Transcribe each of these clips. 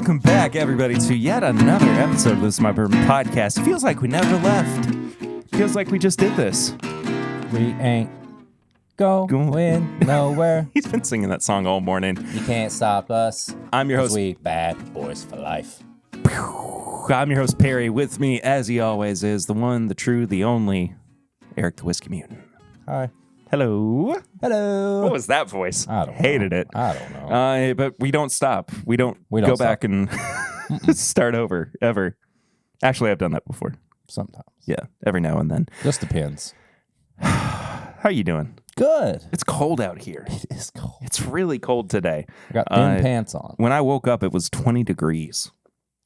Welcome back, everybody, to yet another episode of This Is My Bourbon podcast. It feels like we never left. Feels like we just did this. We ain't going nowhere. He's been singing that song all morning. You can't stop us. I'm your host. We bad boys for life. I'm your host, Perry. With me, as he always is, the one, the true, the only, Eric the Whiskey Mutant. Hi. Hello. Hello. What was that voice? I don't Hated know. it. I don't know. But we don't stop. We don't go stop. back and start over, ever. Actually, I've done that before. Sometimes. Yeah, every now and then. Just depends. How you doing? Good. It's cold out here. It is cold. It's really cold today. I got thin pants on. When I woke up, it was 20 degrees.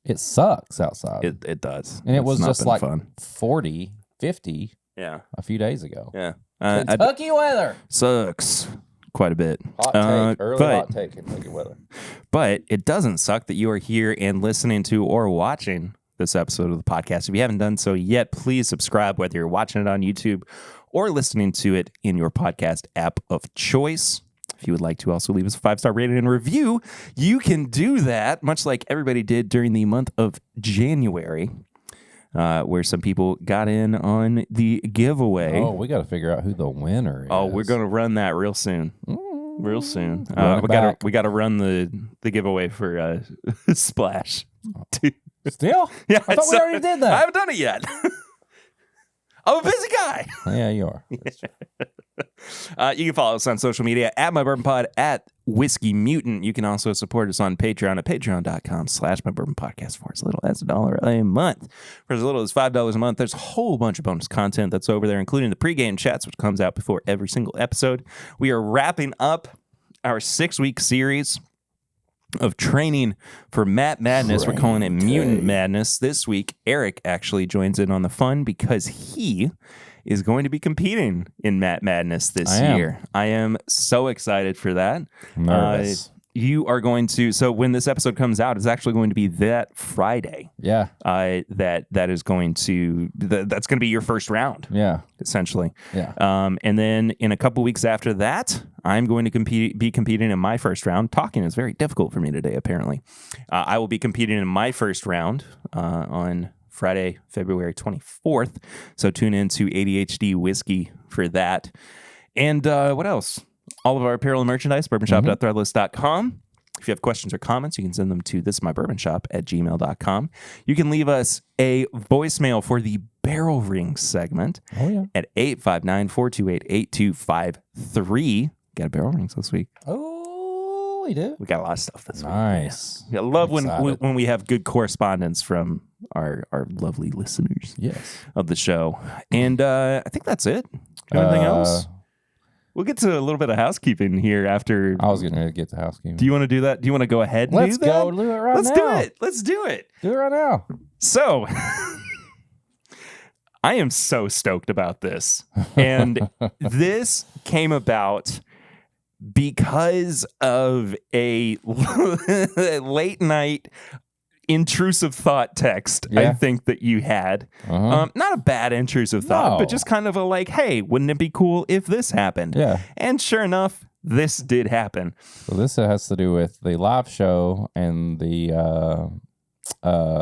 It sucks outside. It does. And it was not just been like fun. 40, 50 Yeah. a few days ago. Yeah. Kentucky weather. Sucks quite a bit. Hot take. Early hot take Kentucky weather. But it doesn't suck that you are here and listening to or watching this episode of the podcast. If you haven't done so yet, please subscribe, whether you're watching it on YouTube or listening to it in your podcast app of choice. If you would like to also leave us a 5-star rating and review, you can do that, much like everybody did during the month of January, where some people got in on the giveaway. Oh, we got to figure out who the winner is. Oh, we're going to run that real soon. Real soon. We got to run the giveaway for Splash. Still? Yeah, I thought we already did that. I haven't done it yet. I'm a busy guy. Yeah, you are. You can follow us on social media at MyBourbonPod, at Whiskey Mutant. You can also support us on Patreon at patreon.com/MyBourbonPodcast for as little as $1 a month. For as little as $5 a month, there's a whole bunch of bonus content that's over there, including the pregame chats, which comes out before every single episode. We are wrapping up our 6-week series of training for Matt Madness. We're calling it Mutant Madness. This week, Eric actually joins in on the fun because he is going to be competing in Matt Madness this year. I am so excited for that. Nervous. You are going to, so when this episode comes out, it's actually going to be that Friday. Yeah. That's going to be your first round. Yeah. Essentially. Yeah. And then in a couple weeks after that, I'm going to be competing in my first round. Talking is very difficult for me today, apparently. I will be competing in my first round on Friday, February 24th. So tune in to ADHD Whiskey for that. And what else? All of our apparel and merchandise, bourbonshop.threadless.com. If you have questions or comments, you can send them to thisismybourbonshop@gmail.com. You can leave us a voicemail for the Barrel Ring segment at 859-428-8253. Got barrel rings this week. Oh, we do. We got a lot of stuff this week. Nice. I love when we have good correspondence from our lovely listeners of the show. And I think that's it. Anything else? We'll get to a little bit of housekeeping here after. I was going to get to housekeeping. Do you want to do that? Do you want to go ahead and Let's do that? go do it right now. Let's do it. Let's do it. Do it right now. So, I am so stoked about this. And this came about because of a late night intrusive thought text, I think, that you had. Not a bad intrusive thought, but just kind of a like, hey, wouldn't it be cool if this happened? Yeah. And sure enough, this did happen. So this has to do with the live show and the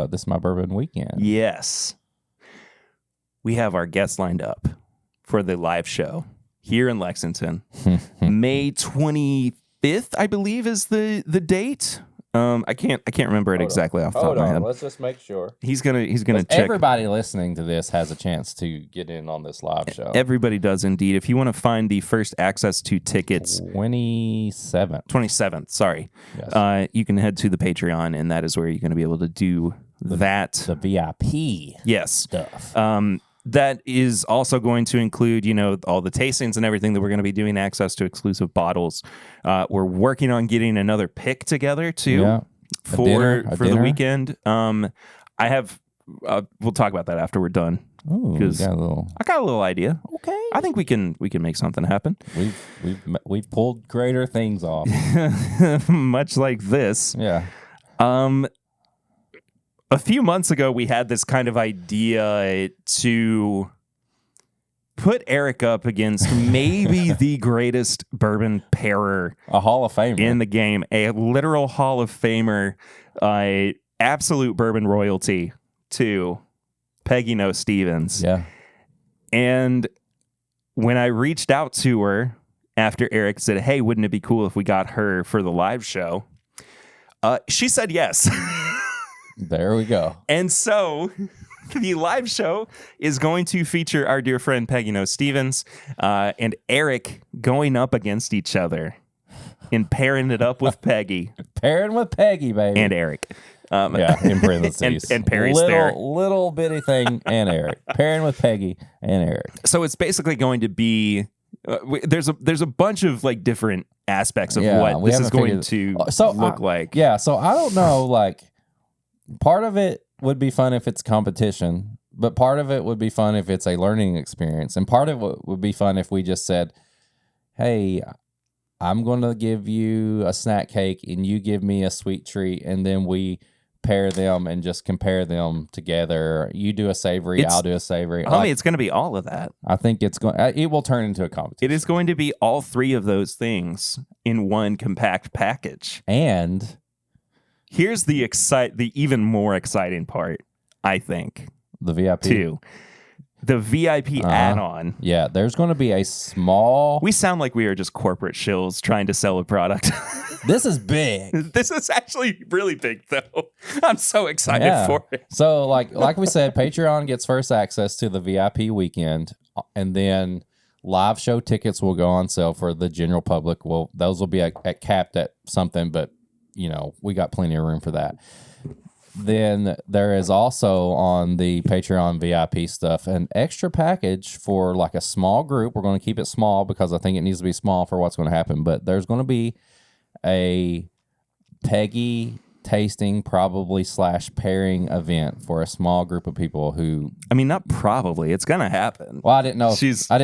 This Is My Bourbon weekend. Yes. We have our guests lined up for the live show here in Lexington. May 25th, I believe, is the date. I can't remember it exactly off the top of my head. Let's just make sure. He's gonna check. Everybody listening to this has a chance to get in on this live show. Everybody does indeed. If you want to find the first access to tickets, 27th. Sorry, you can head to the Patreon, and that is where you're going to be able to do that. The VIP stuff. That is also going to include, all the tastings and everything that we're going to be doing, access to exclusive bottles. We're working on getting another pick together too for the weekend. I have. We'll talk about that after we're done. Because I got a little idea. Okay, I think we can make something happen. We've pulled greater things off, much like this. Yeah. A few months ago, we had this kind of idea to put Eric up against maybe the greatest bourbon pairer A Hall of Famer in the game, a literal Hall of Famer, absolute bourbon royalty to Peggy No Stevens. Yeah. And when I reached out to her after Eric said, hey, wouldn't it be cool if we got her for the live show? She said yes. There we go. And so the live show is going to feature our dear friend Peggy No Stevens and Eric going up against each other and pairing it up with Peggy. Pairing with Peggy, baby. And Eric. Yeah, in parentheses. and Perry's there. Little bitty thing and Eric. Pairing with Peggy and Eric. So it's basically going to be, there's a bunch of like different aspects of what this is going to look like. Yeah, so I don't know, like, part of it would be fun if it's competition, but part of it would be fun if it's a learning experience. And part of it would be fun if we just said, hey, I'm going to give you a snack cake and you give me a sweet treat, and then we pair them and just compare them together. You do a savory, I'll do a savory. I mean, it's going to be all of that. I think it will turn into a competition. It is going to be all three of those things in one compact package. And here's the even more exciting part, I think. The VIP. Too. The VIP add-on. Yeah, there's going to be a small... We sound like we are just corporate shills trying to sell a product. This is big. This is actually really big, though. I'm so excited for it. So, like we said, Patreon gets first access to the VIP weekend, and then live show tickets will go on sale for the general public. Well, those will be at capped at something, but, you know, we got plenty of room for that. Then there is also on the Patreon VIP stuff an extra package for like a small group. We're going to keep it small because I think it needs to be small for what's going to happen. But there's going to be a Peggy tasting probably / pairing event for a small group of people who... I mean, not probably. It's going to happen. Well, I didn't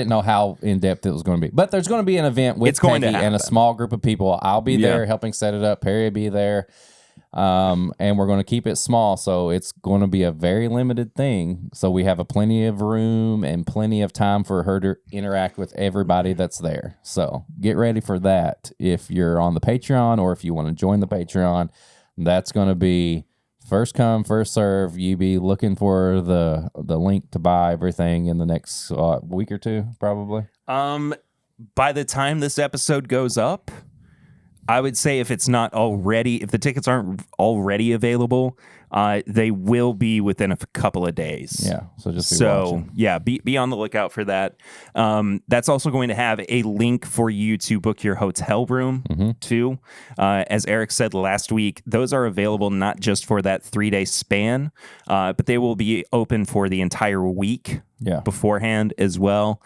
know how in-depth it was going to be. But there's going to be an event with Peggy and a small group of people. I'll be there helping set it up. Perry will be there. And we're going to keep it small, so it's going to be a very limited thing. So we have plenty of room and plenty of time for her to interact with everybody that's there. So get ready for that. If you're on the Patreon or if you want to join the Patreon, that's going to be first come, first serve. You be looking for the link to buy everything in the next week or two, probably. By the time this episode goes up, I would say if the tickets aren't already available, they will be within a couple of days. Yeah, so just be watching. Yeah, be on the lookout for that. That's also going to have a link for you to book your hotel room too. As Eric said last week, those are available not just for that 3-day span, but they will be open for the entire week. Beforehand as well.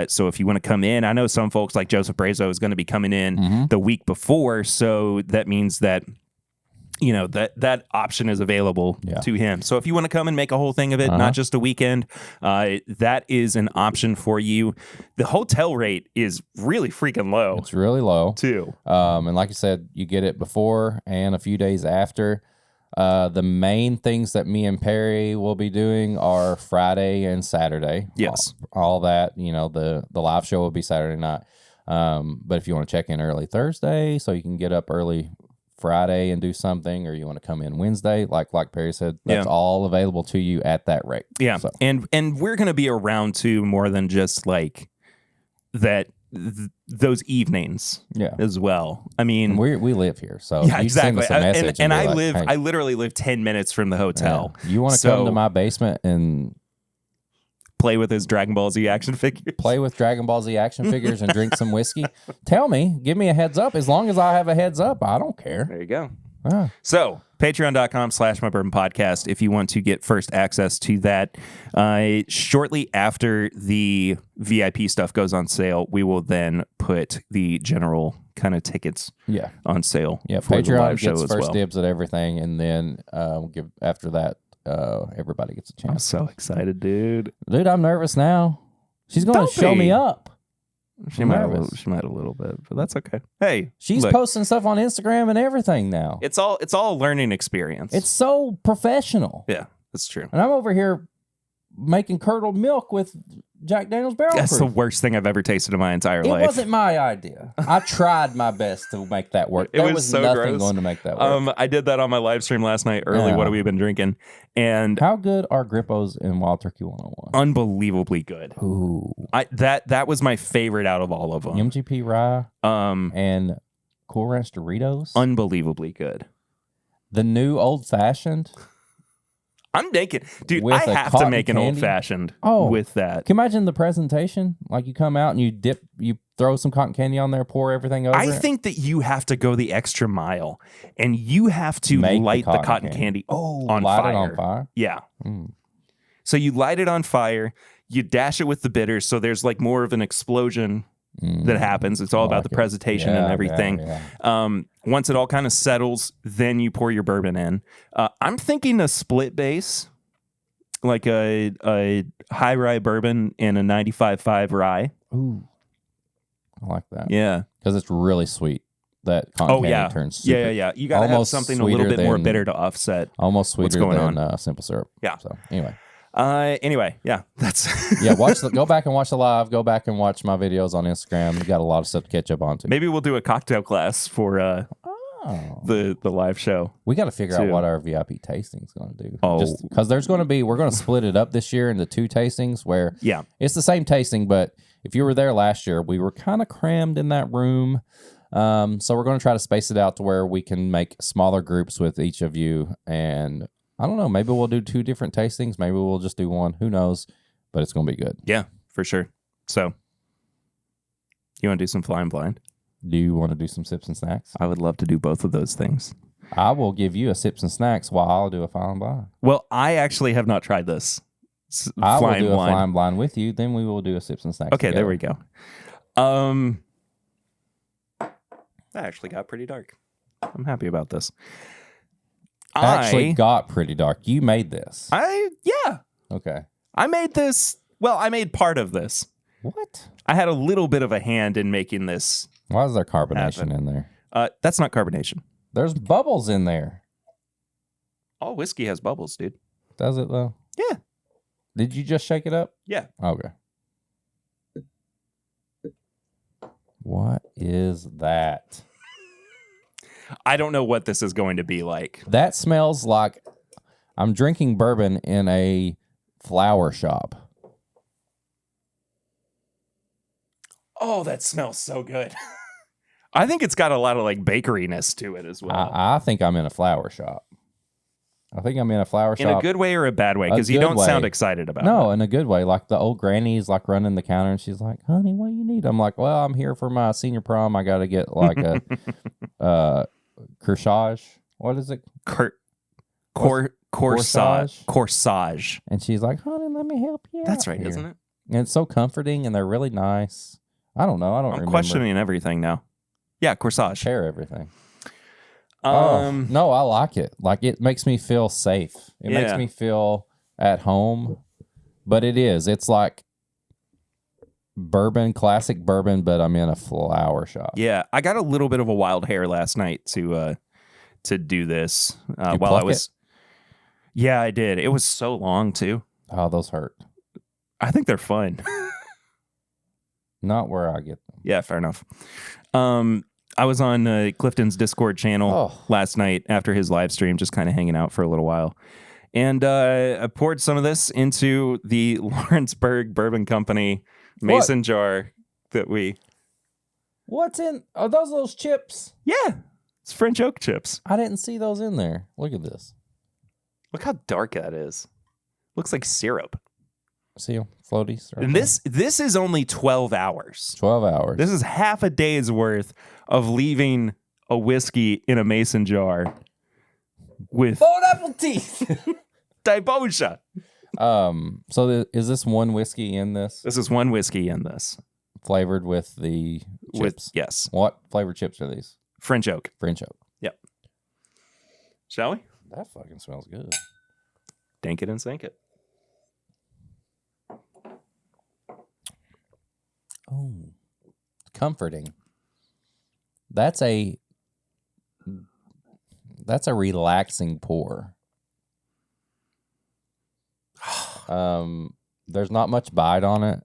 So if you want to come in, I know some folks like Joseph Brazo is going to be coming in the week before. So that means that, you know, that option is available to him. So if you want to come and make a whole thing of it, not just a weekend, that is an option for you. The hotel rate is really freaking low. It's really low too. And like you said, you get it before and a few days after. The main things that me and Perry will be doing are Friday and Saturday. Yes. All that, you know, the live show will be Saturday night. But if you want to check in early Thursday so you can get up early Friday and do something, or you want to come in Wednesday, like Perry said, that's all available to you at that rate. Yeah. So. And we're going to be around too, more than just like that. Those evenings as well. I mean, we live here, so exactly. Send us a message and I live, I literally live 10 minutes from the hotel. Yeah. You want to come to my basement and play with his Dragon Ball Z action figures? Play with Dragon Ball Z action figures and drink some whiskey? Tell me, give me a heads up. As long as I have a heads up, I don't care. There you go. So patreon.com/mybourbonpodcast if you want to get first access to that. Shortly after the VIP stuff goes on sale, we will then put the general kind of tickets on sale. Yeah, for the live Patreon show gets as first well. dibs at everything, and then after that, everybody gets a chance. I'm so excited, dude. Dude, I'm nervous now. She's going to show me up. She might a little bit, but that's okay. Hey, she's posting stuff on Instagram and everything now. It's all a learning experience. It's so professional. Yeah, that's true. And I'm over here making curdled milk with Jack Daniel's Barrel That's Proof. the worst thing I've ever tasted in my entire It life. wasn't my idea. I tried my best to make that work. It There was was so nothing gross. going to make that work. I did that on my live stream last night. Early, Yeah. what have we been drinking? And How good are Grippos in Wild Turkey 101? unbelievably good. Ooh. That was my favorite out of all of them. MGP Rye and Cool Ranch Doritos. Unbelievably good. The new Old Fashioned. I'm naked. Dude, With I a have to cotton make an candy? old fashioned Oh. with that. Can you imagine the presentation? Like you come out and you throw some cotton candy on there, pour everything over I it. think that you have to go the extra mile and you have to Make light the cotton candy on light fire. it on fire. Yeah. Mm. So you light it on fire, you dash it with the bitters, so there's like more of an explosion that happens. It's all I about like the it. presentation and Yeah, everything. yeah. Once it all kind of settles, then you pour your bourbon in. I'm thinking a split base, like a high rye bourbon and a 95.5 rye. Ooh. I like that. Yeah. Because it's really sweet. That cotton candy turns super. Yeah. You got to have almost something a little sweeter bit more than- bitter to offset. Almost sweeter going than simple syrup. Yeah. So anyway. Anyway, yeah, that's Yeah, go back and watch the live. Go back and watch my videos on Instagram. You got a lot of stuff to catch up on too. Maybe we'll do a cocktail class for Oh. the live show. We got to figure out too. what our VIP tasting is going to do. Oh. Just because we're going to split it up this year into 2 tastings where Yeah. it's the same tasting, but if you were there last year, we were kind of crammed in that room. So we're going to try to space it out to where we can make smaller groups with each of you. And I don't know, maybe we'll do 2 different tastings. Maybe we'll just do one. Who knows? But it's going to be good. Yeah, for sure. So, you want to do some flying blind? Do you want to do some sips and snacks? I would love to do both of those things. I will give you a sips and snacks while I'll do a flying blind. Well, I actually have not tried this. I will Flying do a blind. flying blind with you. Then we will do a sips and snacks. Okay, there together. we go. That actually got pretty dark. I'm happy about this. Actually got pretty dark. You made this. Yeah. Okay. I made this. Well, I made part of this. What? I had a little bit of a hand in making this. Why is there carbonation Happen. in there? That's not carbonation. There's bubbles in there. All whiskey has bubbles, dude. Does it though? Yeah. Did you just shake it up? Yeah. Okay. What is that? I don't know what this is going to be like. That smells like I'm drinking bourbon in a flower shop. Oh, that smells so good. I think it's got a lot of like bakeryness to it as well. I think I'm in a flower shop. I think I'm in a flower in shop. a good way or a bad way? Because you good don't way. sound excited about it. No, in a good way. Like the old granny's like running the counter and she's like, honey, what do you need? I'm like, well, I'm here for my senior prom. I got to get like a corsage. What is it? Corsage. And she's like, honey, let me help you. That's out right, here." isn't it? And it's so comforting and they're really nice. I don't know. I don't I'm remember. questioning everything now. Yeah, corsage. Share everything. No, I like it. Like it makes me feel safe. It makes Yeah. me feel at home. But it's like bourbon, classic bourbon, but I'm in a flower shop. Yeah, I got a little bit of a wild hair last night to do this You while I pluck was. Yeah, I did. It was so long too. Oh, those hurt. I think they're fun. Not where I get them. Yeah, fair enough. I was on Clifton's Discord channel last night after his live stream, just kind of hanging out for a little while. And I poured some of this into the Lawrenceburg Bourbon Company mason jar that we... What's in... Are those chips? Yeah, it's French oak chips. I didn't see those in there. Look at this. Look how dark that is. Looks like syrup. See them? Floaties? Right And there. this is only 12 hours. 12 hours. This is half a day's worth of leaving a whiskey in a mason jar with Bon appetit! Dibosha. So is this one whiskey in this? This is one whiskey in this. Flavored with the chips? Yes. What flavored chips are these? French oak. French oak. Yep. Shall we? That fucking smells good. Dank it and sink it. Oh, comforting. That's a relaxing pour. There's not much bite on it.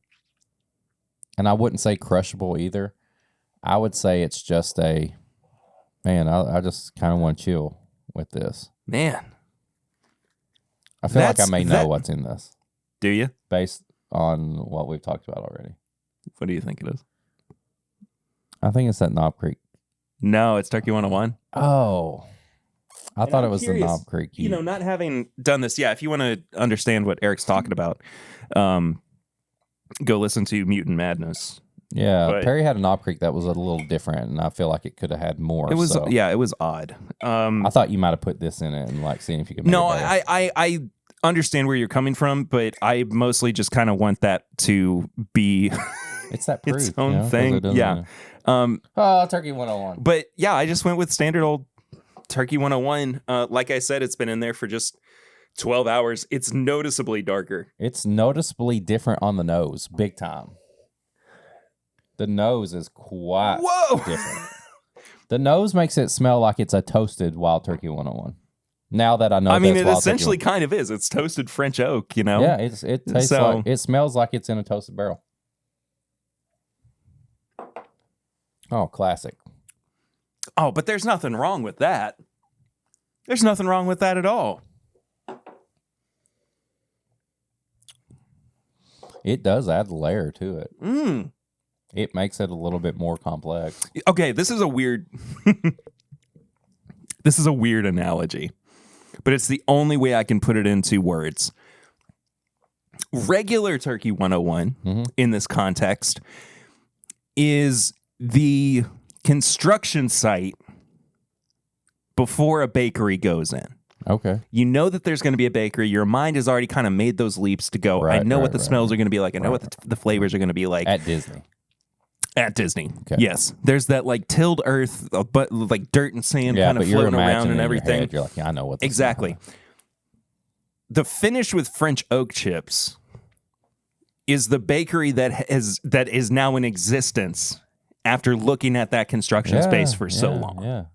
and I wouldn't say crushable either. I would say it's just I just kind of want to chill with this. Man. I feel like I may know what's in this. Do you? Based on what we've talked about already. What do you think it is? I think it's that Knob Creek. No, it's Turkey 101. Oh. I thought it was the Knob Creek. You know, not having done this, if you want to understand what Eric's talking about, go listen to Mutant Madness. Yeah, But Perry had a Knob Creek that was a little different, and I feel like it could have had more. it was, so. it was odd. I thought you might have put this in it and like seeing if you could make No, it better. I understand where you're coming from, but I mostly just kind of want that to be It's that proof, its own thing. Yeah. Turkey 101. But yeah, I just went with standard old Turkey 101. Like I said, it's been in there for just 12 hours. It's noticeably darker. It's noticeably different on the nose, big time. The nose is quite different. The nose makes it smell like it's a toasted Wild Turkey 101. Now that I know, it essentially kind of is. It's toasted French oak, you know. Yeah, it tastes like it smells like it's in a toasted barrel. Oh, classic. Oh, but there's nothing wrong with that. There's nothing wrong with that at all. It does add a layer to it. Mm. It makes it a little bit more complex. Okay, this is a weird analogy, but it's the only way I can put it into words. Regular Turkey 101 in this context is the construction site before a bakery goes in. Okay. You know that there's going to be a bakery. Your mind has already kind of made those leaps to go. I know what the smells are going to be like. I know what the flavors are going to be like. At Disney. At Disney. Okay. Yes. There's that like tilled earth, but like dirt and sand kind of floating around and everything. You're like, I know what this exactly. The finish with French oak chips is the bakery that is now in existence after looking at that construction space for so long. Yeah.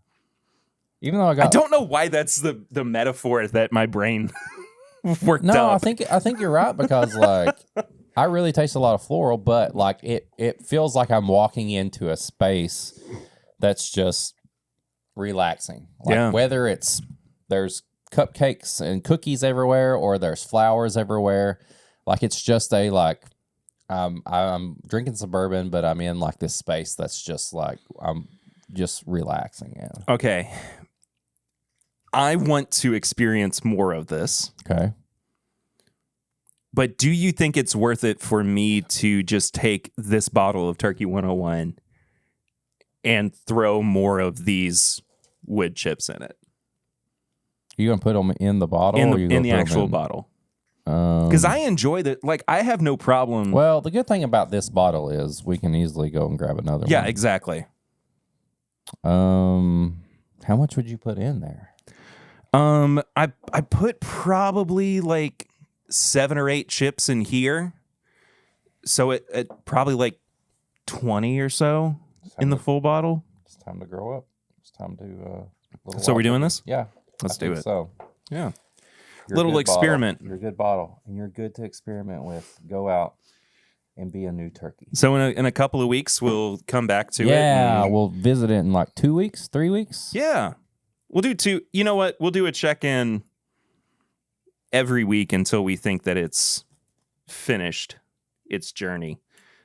Even though I don't know why that's the metaphor that my brain worked up. No, I think you're right, because like I really taste a lot of floral, but like it feels like I'm walking into a space that's just relaxing. Like whether there's cupcakes and cookies everywhere or there's flowers everywhere, like it's just I'm drinking some bourbon, but I'm in like this space that's just like I'm just relaxing in. Okay. I want to experience more of this. Okay. But do you think it's worth it for me to just take this bottle of Turkey 101 and throw more of these wood chips in it? You gonna put them in the bottle? In the actual bottle? Because I enjoy that. Like, I have no problem. Well, the good thing about this bottle is we can easily go and grab another one. Yeah, exactly. How much would you put in there? I put probably like 7 or 8 chips in here. So it probably like 20 or so in the full bottle. It's time to grow up. It's time to So we're doing this? Yeah. Let's do it. So yeah. You're Little experiment. You're a good bottle, and you're good to experiment with. Go out and be a new turkey. So in a couple of weeks, we'll come back to it. Yeah, we'll visit it in like 2 weeks, 3 weeks. Yeah. We'll do 2. You know what? We'll do a check-in every week until we think that it's finished its journey.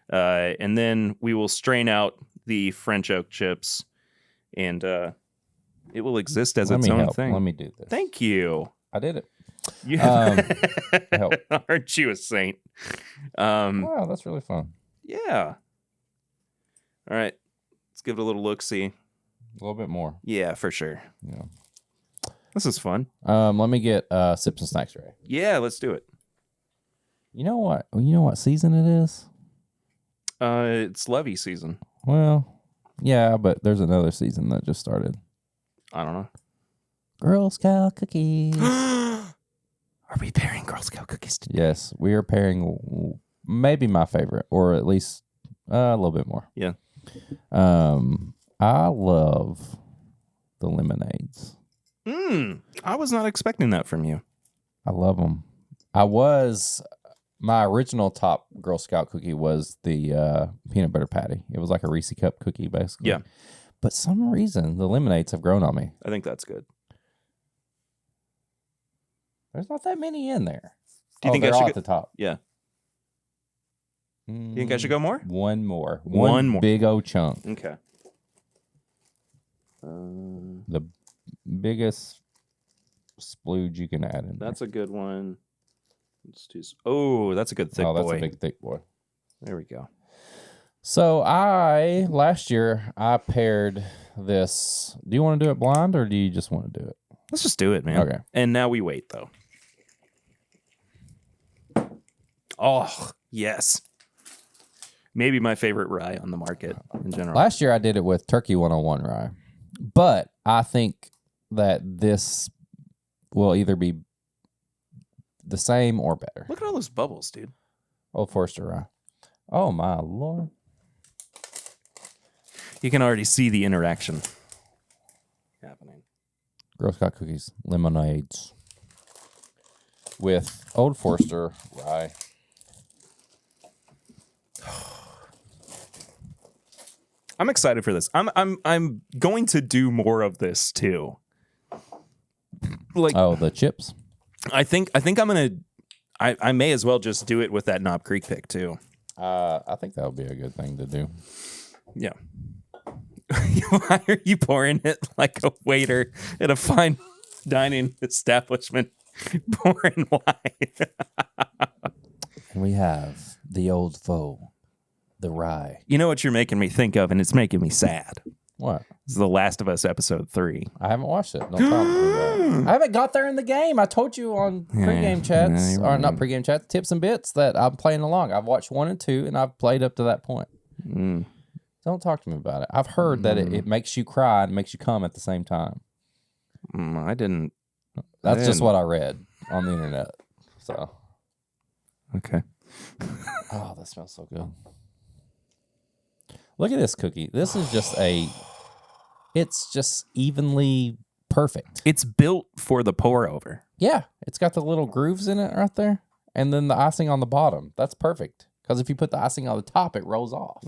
And then we will strain out the French oak chips, and it will exist as its own thing. Let me do this. Thank you. I did it. You help. Aren't you a saint? Wow, that's really fun. Yeah. All right. Let's give it a little look-see. A little bit more. Yeah, for sure. Yeah. This is fun. Let me get Sips and Snacks ready. Yeah, let's do it. You know what? You know what season it is? It's Levy season. Well, yeah, but there's another season that just started. I don't know. Girl Scout cookies. Are we pairing Girl Scout cookies today? Yes, we are pairing maybe my favorite, or at least a little bit more. Yeah. I love the lemonades. I was not expecting that from you. I love them. I was My original top Girl Scout cookie was the peanut butter patty. It was like a Reese cup cookie, basically. Yeah. But some reason the lemonades have grown on me. I think that's good. There's not that many in there. Do you think they're I should all go- at the top? Yeah. You think I should go more? One more. One more. Big old chunk. Okay. The biggest splooge you can add in there. That's a good one. Let's do. Oh, that's a good thick boy. Oh, that's a big thick boy. There we go. So last year I paired this. Do you want to do it blind or do you just want to do it? Let's just do it, man. Okay. And now we wait, though. Oh, yes. Maybe my favorite rye on the market in general. Last year I did it with Turkey 101 rye. But I think that this will either be the same or better. Look at all those bubbles, dude. Old Forester rye. Oh, my Lord. You can already see the interaction happening. Girl Scout cookies, lemonades with Old Forester rye. I'm excited for this. I'm going to do more of this too. Like, Oh, the chips. I think I'm gonna. I may as well just do it with that Knob Creek pick too. I think that would be a good thing to do. Yeah. Why are you pouring it like a waiter at a fine dining establishment pouring wine? And we have the old foe, the rye. You know what you're making me think of, and it's making me sad. What? It's The Last of Us episode 3. I haven't watched it. Don't tell me that. I haven't got there in the game. I told you on pregame chats, you're or not pregame chats, tips and bits that I'm playing along. I've watched 1 and 2, and I've played up to that point. Don't talk to me about it. I've heard that it makes you cry and makes you come at the same time. I didn't. That's just what I read on the internet. So, Okay. oh, that smells so good. Look at this cookie. This is just it's just evenly perfect. It's built for the pour over. Yeah, it's got the little grooves in it right there. And then the icing on the bottom. That's perfect. Because if you put the icing on the top, it rolls off.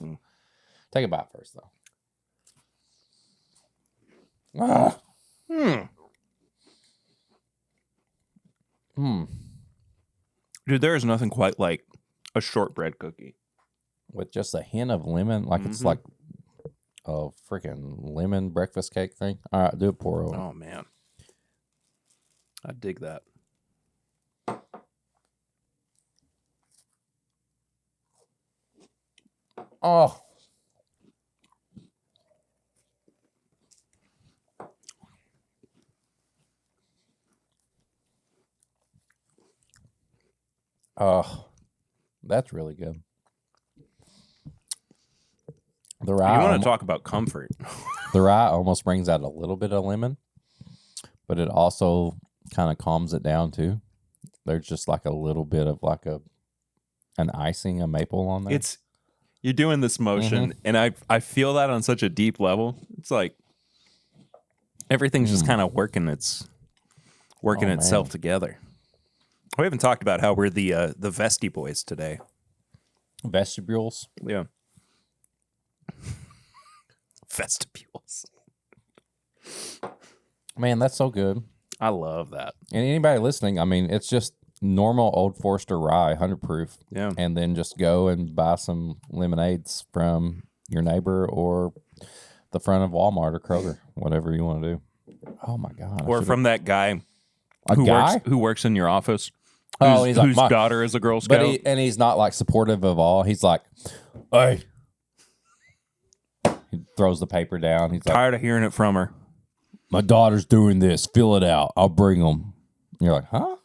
Take a bite first, though. Dude, there is nothing quite like a shortbread cookie. With just a hint of lemon. Like it's like a freaking lemon breakfast cake thing. All right, do it pour over. Oh, man. I dig that. Oh. Oh, that's really good. The rye, You want to talk about comfort. the rye almost brings out a little bit of lemon, but it also kind of calms it down too. There's just like a little bit of like an icing, a maple on there. You're doing this motion, and I feel that on such a deep level. It's like everything's just kind of working itself together. We haven't talked about how we're the Vesti boys today. Vestibules. Yeah. Vestibules. Man, that's so good. I love that. And anybody listening, I mean, it's just normal Old Forester rye, 100 proof. Yeah. And then just go and buy some lemonades from your neighbor or the front of Walmart or Kroger, whatever you want to do. Oh my God. Or from that guy guy who works in your office. Oh, whose, he's like, whose daughter is a Girl Scout. But he's not like supportive of all. He's like, hey. He throws the paper down. He's like, tired of hearing it from her. my daughter's doing this. Fill it out. I'll bring them. And you're like, huh?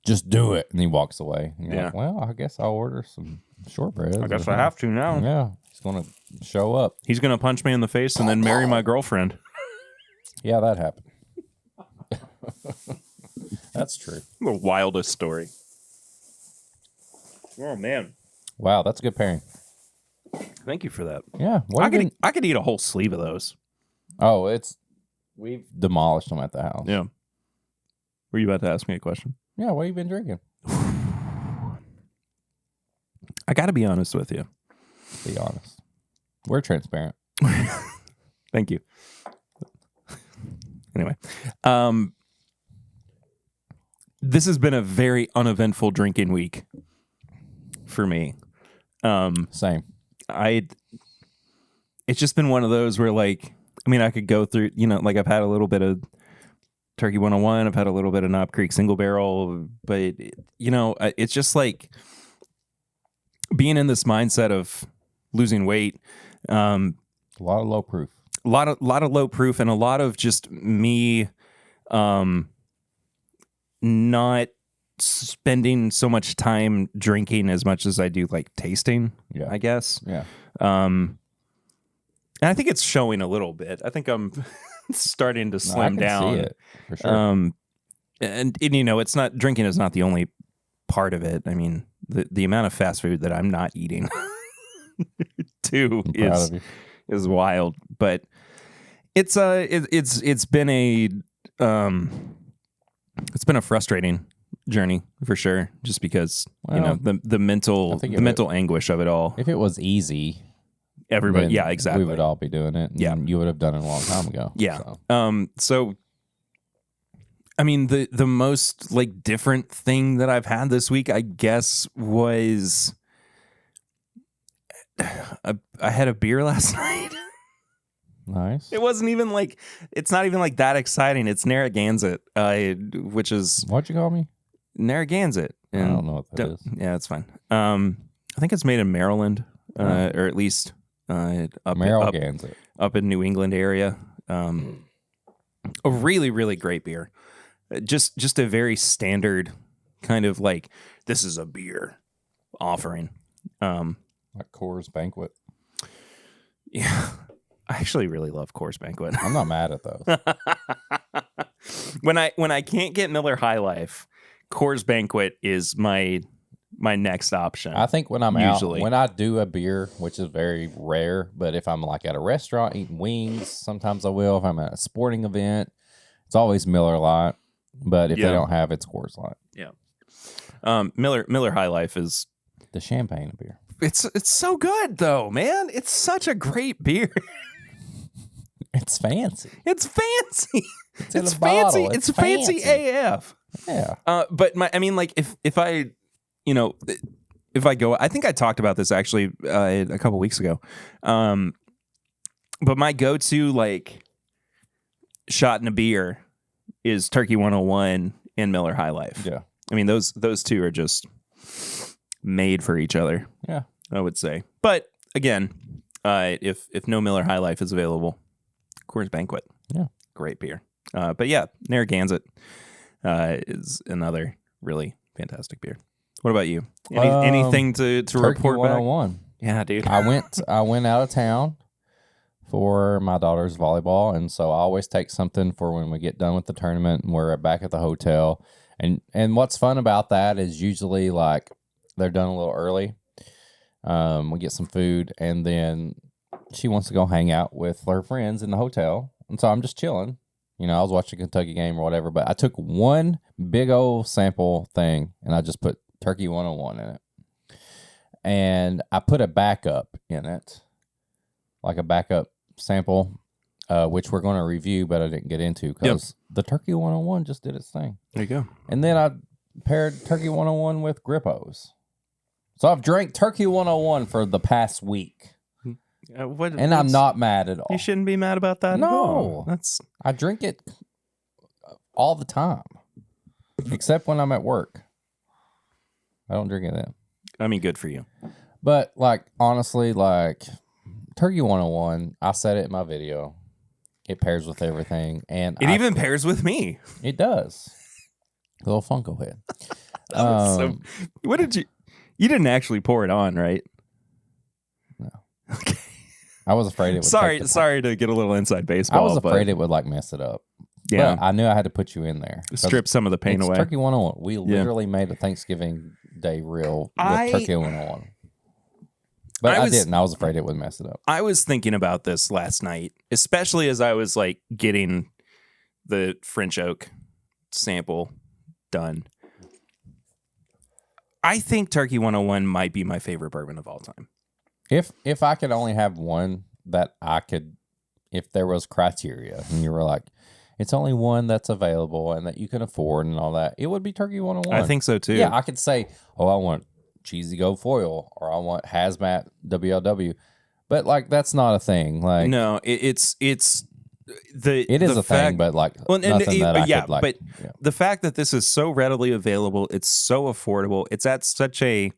Just do it. And he walks away. And you're like, well, I guess I'll order some shortbread. I guess I have to now. Yeah. He's going to show up. He's going to punch me in the face and then marry my girlfriend. Yeah, that happened. That's true. The wildest story. Oh, man. Wow, that's a good pairing. Thank you for that. Yeah. I could eat a whole sleeve of those. Oh, we've demolished them at the house. Yeah. Were you about to ask me a question? Yeah, what have you been drinking? I got to be honest with you. Be honest. We're transparent. Thank you. Anyway, this has been a very uneventful drinking week for me. Same. It's just been one of those where, like, I mean, I could go through, like I've had a little bit of Turkey 101, I've had a little bit of Knob Creek Single Barrel, but it's just like being in this mindset of losing weight. A lot of low proof. A lot of low proof, and a lot of just me not spending so much time drinking as much as I do like tasting, I guess. Yeah. And I think it's showing a little bit. I think I'm starting to slim down. See it, for sure. And it's not, drinking is not the only part of it. I mean, the amount of fast food that I'm not eating too is wild. But it's been a frustrating journey for sure, just because the mental anguish of it all. If it was easy, everybody, yeah, exactly, we would all be doing it. And you would have done it a long time ago. Yeah. So I mean, the most like different thing that I've had this week, I guess, was I had a beer last night. Nice. It wasn't even like, it's not even like that exciting. It's Narragansett, which is... What'd you call me? Narragansett. I don't know what that is. Yeah, it's fine. I think it's made in Maryland, or at least up in New England area. A really, really great beer. Just a very standard kind of like, this is a beer offering. Like Coors Banquet. Yeah. I actually really love Coors Banquet. I'm not mad at those. When I can't get Miller High Life, Coors Banquet is my next option. I think when I'm usually out, when I do a beer, which is very rare, but if I'm like at a restaurant eating wings, sometimes I will. If I'm at a sporting event, it's always Miller Lite. But if they don't have, it's Coors Light. Yeah. Miller High Life is the champagne beer. It's so good though, man. It's such a great beer. It's fancy. It's fancy. It's fancy. It's fancy AF. Yeah. But if I go, I think I talked about this actually a couple weeks ago. But my go-to like shot in a beer is Turkey 101 and Miller High Life. Yeah. I mean, those two are just made for each other. Yeah. I would say. But again, if no Miller High Life is available, Coors Banquet. Yeah. Great beer. But yeah, Narragansett is another really fantastic beer. What about you? Anything to report 101. back? Yeah, dude. I went out of town for my daughter's volleyball, and so I always take something for when we get done with the tournament and we're back at the hotel. And what's fun about that is usually like they're done a little early. We get some food, and then she wants to go hang out with her friends in the hotel. And so I'm just chilling. I was watching a Kentucky game or whatever, but I took one big old sample thing, and I just put Turkey 101 in it. And I put a backup in it, like a backup sample, which we're going to review, but I didn't get into because the Turkey 101 just did its thing. There you go. And then I paired Turkey 101 with Grippos. So I've drank Turkey 101 for the past week. I'm not mad at all. You shouldn't be mad about that. No. At all. I drink it all the time, except when I'm at work. I don't drink it then. I mean, good for you. But like honestly, like Turkey 101, I said it in my video. It pairs with everything, and it even pairs with me. It does. Little Funko head. What did you? You didn't actually pour it on, right? No. Okay. I was afraid it would. Sorry to get a little inside baseball. I was afraid it would like mess it up. Yeah, but I knew I had to put you in there. Strip some of the paint away. Turkey 101. We literally made a Thanksgiving Day reel with Turkey 101. But I didn't. I was afraid it would mess it up. I was thinking about this last night, especially as I was like getting the French oak sample done. I think Turkey 101 might be my favorite bourbon of all time. If I could only have one that I could, if there was criteria and you were like, it's only one that's available and that you can afford and all that, it would be Turkey 101. I think so too. Yeah, I could say, oh, I want cheesy gold foil or I want hazmat WLW, but like that's not a thing. Like no, it's the it is the a fact, thing, but like well, nothing that I could like. But the fact that this is so readily available, it's so affordable, it's at such a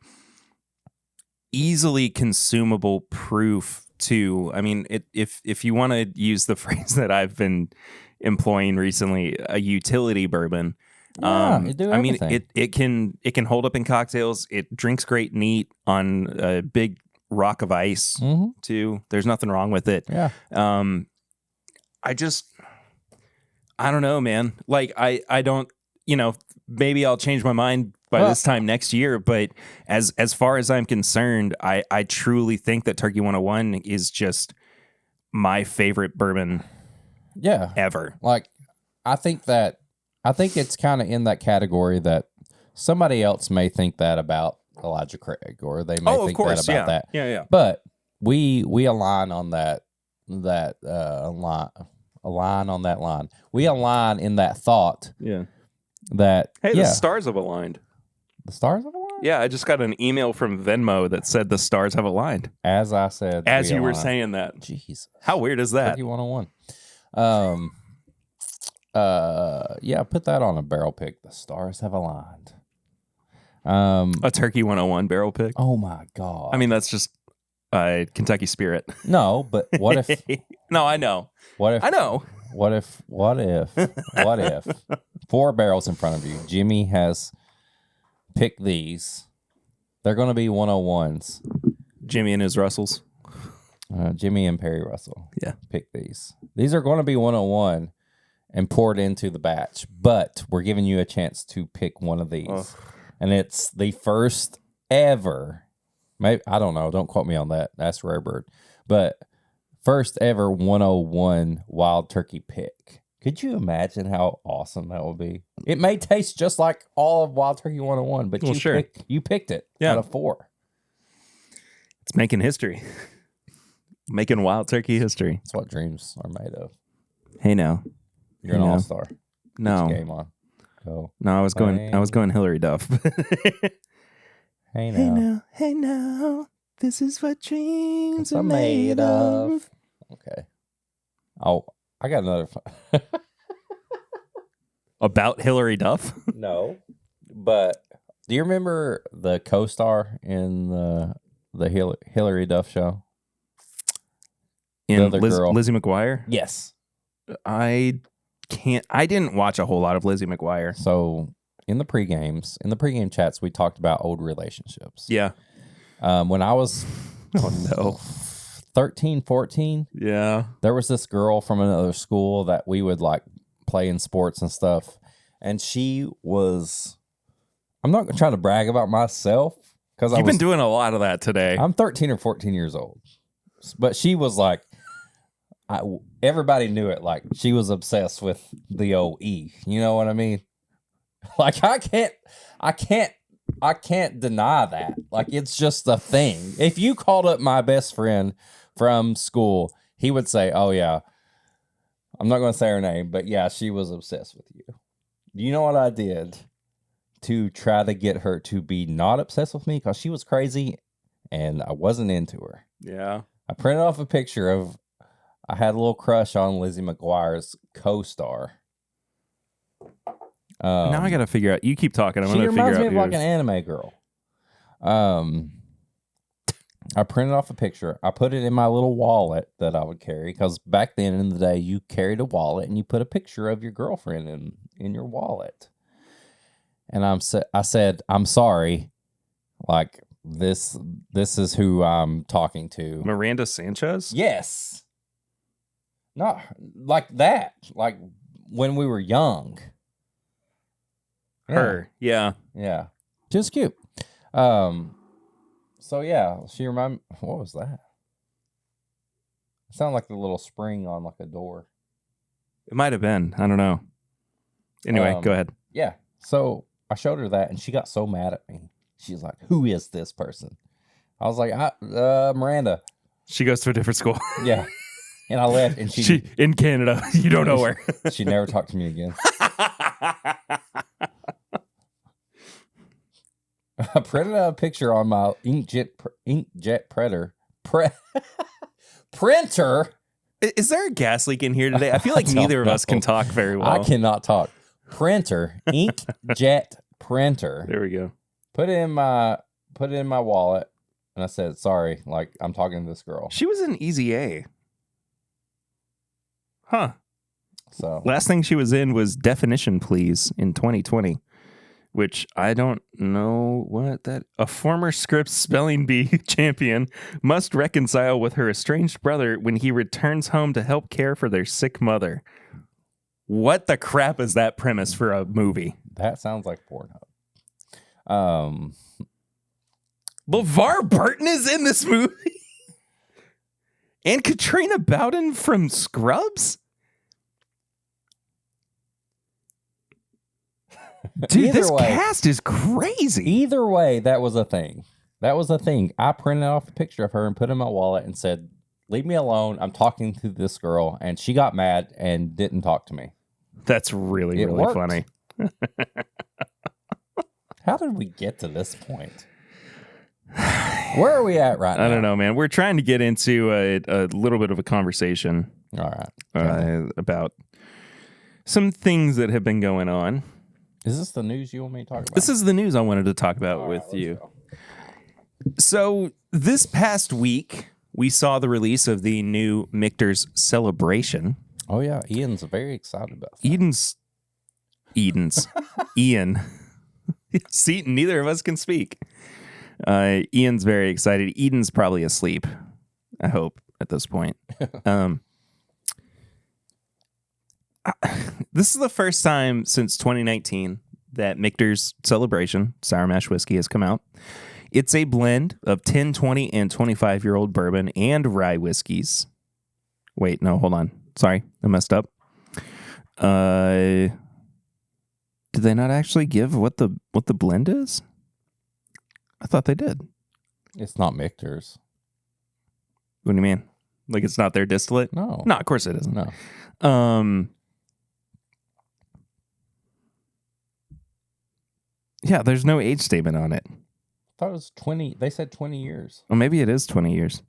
easily consumable proof too. I mean, if you want to use the phrase that I've been employing recently, a utility bourbon. It do I mean, everything. it can hold up in cocktails. It drinks great neat on a big rock of ice too. There's nothing wrong with it. Yeah. I don't know, man. Like I don't, maybe I'll change my mind by this time next year, but as far as I'm concerned, I truly think that Turkey 101 is just my favorite bourbon ever. Like I think it's kind of in that category that somebody else may think that about Elijah Craig, or they may think that about that. Yeah. But we align on that line. We align in that thought. Yeah. That the stars have aligned. The stars have aligned? Yeah, I just got an email from Venmo that said the stars have aligned. As I said, as you were saying that. Jeez. How weird is that? Turkey 101. Put that on a barrel pick. The stars have aligned. A Turkey 101 barrel pick. Oh my God. I mean, that's just Kentucky Spirit. No, but what if? No, I know. What if? I know. What if? 4 barrels in front of you. Jimmy has picked these. They're going to be 101s. Jimmy and his Russells. Jimmy and Perry Russell. Yeah. Pick these. These are going to be 101 and poured into the batch, but we're giving you a chance to pick one of these. Oh. And it's the first ever, maybe, I don't know, don't quote me on that. That's Rare Bird. But first ever 101 wild turkey pick. Could you imagine how awesome that would be? It may taste just like all of Wild Turkey 101, but you picked it out of 4. It's making history. Making Wild Turkey history. That's what dreams are made of. Hey, now. You're an all-star. No. Get your game on. Go. No, I was going Hillary Duff. Hey now. Hey now. This is what dreams are made of. Okay. Oh, I got another. About Hillary Duff? No, but do you remember the co-star in the Hillary Duff show? In Lizzie McGuire? Yes. I didn't watch a whole lot of Lizzie McGuire. So in the pregame chats, we talked about old relationships. Yeah. When I was 13, 14. Yeah. There was this girl from another school that we would like play in sports and stuff. And she was, I'm not trying to brag about myself because You've been doing a lot of that today. I'm 13 or 14 years old. But she was like, everybody knew it. Like she was obsessed with the old E. You know what I mean? Like I can't deny that. Like it's just a thing. If you called up my best friend from school, he would say, "Oh yeah, I'm not going to say her name, but yeah, she was obsessed with you." Do you know what I did to try to get her to be not obsessed with me? Because she was crazy and I wasn't into her. Yeah. I printed off a picture of, I had a little crush on Lizzie McGuire's co-star. Now I got to figure out. You keep talking. I'm going to figure out. She reminds me of like an anime girl. I printed off a picture. I put it in my little wallet that I would carry because back then in the day, you carried a wallet and you put a picture of your girlfriend in your wallet. And I said, "I'm sorry, like this is who I'm talking to." Miranda Sanchez? Yes. Not like that. Like when we were young. Her. Yeah. Yeah. Just cute. So yeah, she reminded me, what was that? It sounded like the little spring on like a door. It might have been. I don't know. Anyway, go ahead. Yeah. So I showed her that and she got so mad at me. She's like, who is this person? I was like, Miranda. She goes to a different school. Yeah. And I left, and She in Canada. You don't know where. She never talked to me again. I printed out a picture on my inkjet printer. Is there a gas leak in here today? I feel like I neither of don't us can know. talk very well. I cannot talk. Printer, inkjet printer. There we go. Put it in my wallet, and I said, "Sorry, like I'm talking to this girl." She was in Easy A. Huh. So Last thing she was in was Definition Please in 2020, which I don't know what that. A former Scripps spelling bee champion must reconcile with her estranged brother when he returns home to help care for their sick mother. What the crap is that premise for a movie? that sounds like Pornhub. LeVar Burton is in this movie? And Katrina Bowden from Scrubs? Dude, Either this way. cast is crazy. Either way, that was a thing. That was a thing. I printed off a picture of her and put it in my wallet and said, "Leave me alone. I'm talking to this girl," and she got mad and didn't talk to me. That's really, It really worked. funny. How did we get to this point? Where are we at right now? I don't know, man. We're trying to get into a little bit of a conversation All right. about some things that have been going on. Is this the news you want me to talk about? This is the news I wanted to talk about with you. So this past week, we saw the release of the new Michter's Celebration. Oh, yeah. Ian's very excited about that. Ian. See, neither of us can speak. Ian's very excited. Eden's probably asleep, I hope, at this point. This is the first time since 2019 that Michter's Celebration Sour Mash Whiskey has come out. It's a blend of 10, 20, and 25-year-old bourbon and rye whiskeys. Wait, no, hold on. Sorry, I messed up. Did they not actually give what the blend is? I thought they did. It's not Michter's. What do you mean? Like it's not their distillate? No. No, of course it isn't. No. Yeah, there's no age statement on it. I thought it was 20. They said 20 years. Well, maybe it is 20 years.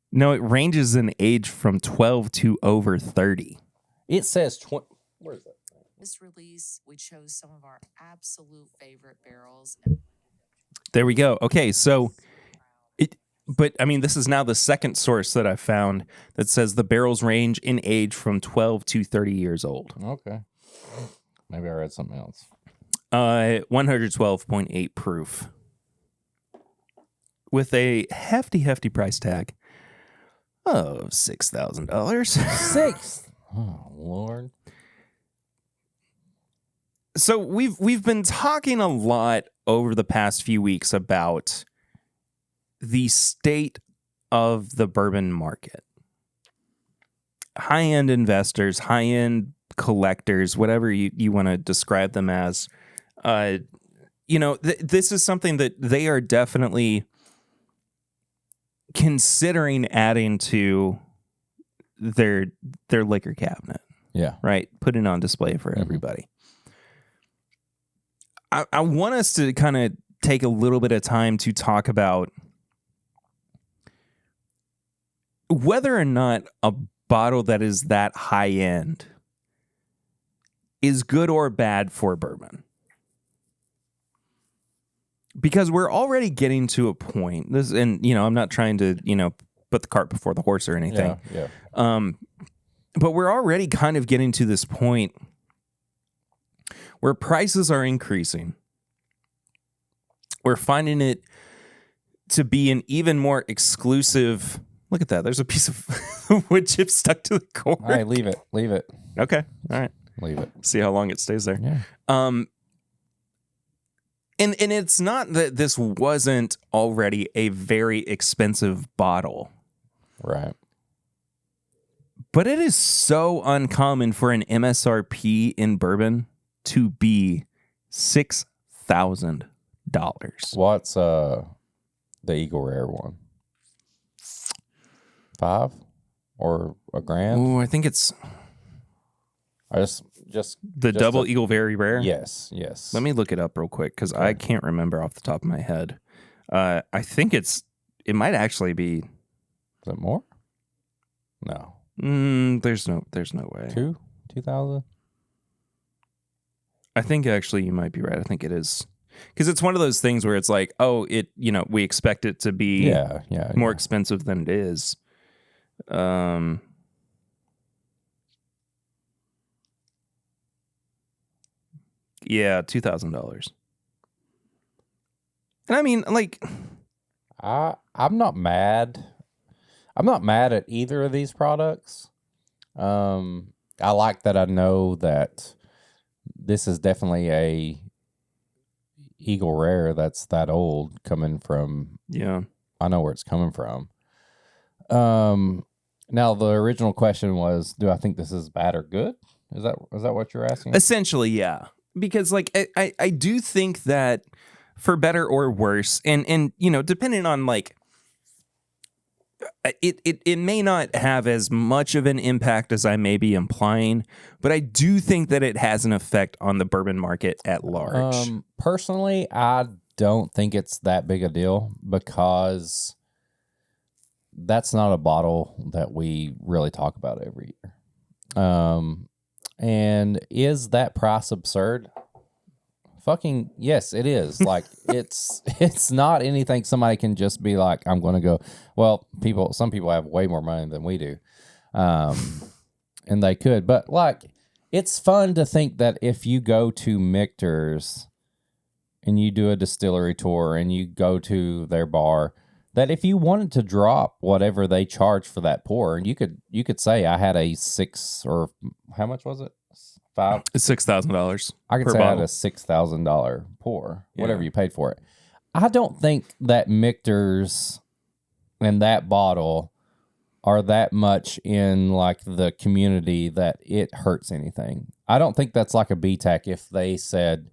No, it ranges in age from 12 to over 30. It says 20. Where is it? This release, we chose some of our absolute favorite barrels. There we go. Okay, so but I mean, this is now the second source that I found that says the barrels range in age from 12 to 30 years old. Okay. Maybe I read something else. 112.8 proof. With a hefty price tag of $6,000. 6. Oh, Lord. So we've been talking a lot over the past few weeks about the state of the bourbon market. High-end investors, high-end collectors, whatever you want to describe them as, this is something that they are definitely considering adding to their liquor cabinet. Yeah. Right? Put it on display for everybody. I want us to kind of take a little bit of time to talk about whether or not a bottle that is that high end is good or bad for bourbon. Because we're already getting to a point, I'm not trying to, put the cart before the horse or anything. Yeah. But we're already kind of getting to this point where prices are increasing. We're finding it to be an even more exclusive. Look at that. There's a piece of wood chip stuck to the cord. All right, leave it. Okay. All right. Leave it. See how long it stays there. Yeah. And it's not that this wasn't already a very expensive bottle. Right. But it is so uncommon for an MSRP in bourbon to be $6,000. What's the Eagle Rare one? $5 or $1,000? Oh, I think it's I just the double Eagle Very Rare. Yes. Let me look it up real quick because I can't remember off the top of my head. I think it might actually be. Is it more? No. There's no way. 2,000. I think actually you might be right. I think it is because it's one of those things where it's like, oh, we expect it to be more expensive than it is. Yeah, $2,000. And I mean, like, I'm not mad. I'm not mad at either of these products. I like that I know that this is definitely a Eagle Rare that's that old coming from. Yeah. I know where it's coming from. Now the original question was, do I think this is bad or good? Is that what you're asking? Essentially, yeah. Because like I do think that for better or worse, and depending on like it may not have as much of an impact as I may be implying, but I do think that it has an effect on the bourbon market at large. Personally, I don't think it's that big a deal because that's not a bottle that we really talk about every year. And is that price absurd? Fucking yes, it is. Like it's not anything somebody can just be like, I'm going to go. Well, some people have way more money than we do, and they could. But like, it's fun to think that if you go to Michter's and you do a distillery tour and you go to their bar, that if you wanted to drop whatever they charge for that pour, and you could say I had a $6,000 or how much was it? $6,000. I could say I had a $6,000 pour, whatever you paid for it. I don't think that Michter's and that bottle are that much in like the community that it hurts anything. I don't think that's like a BTAC if they said,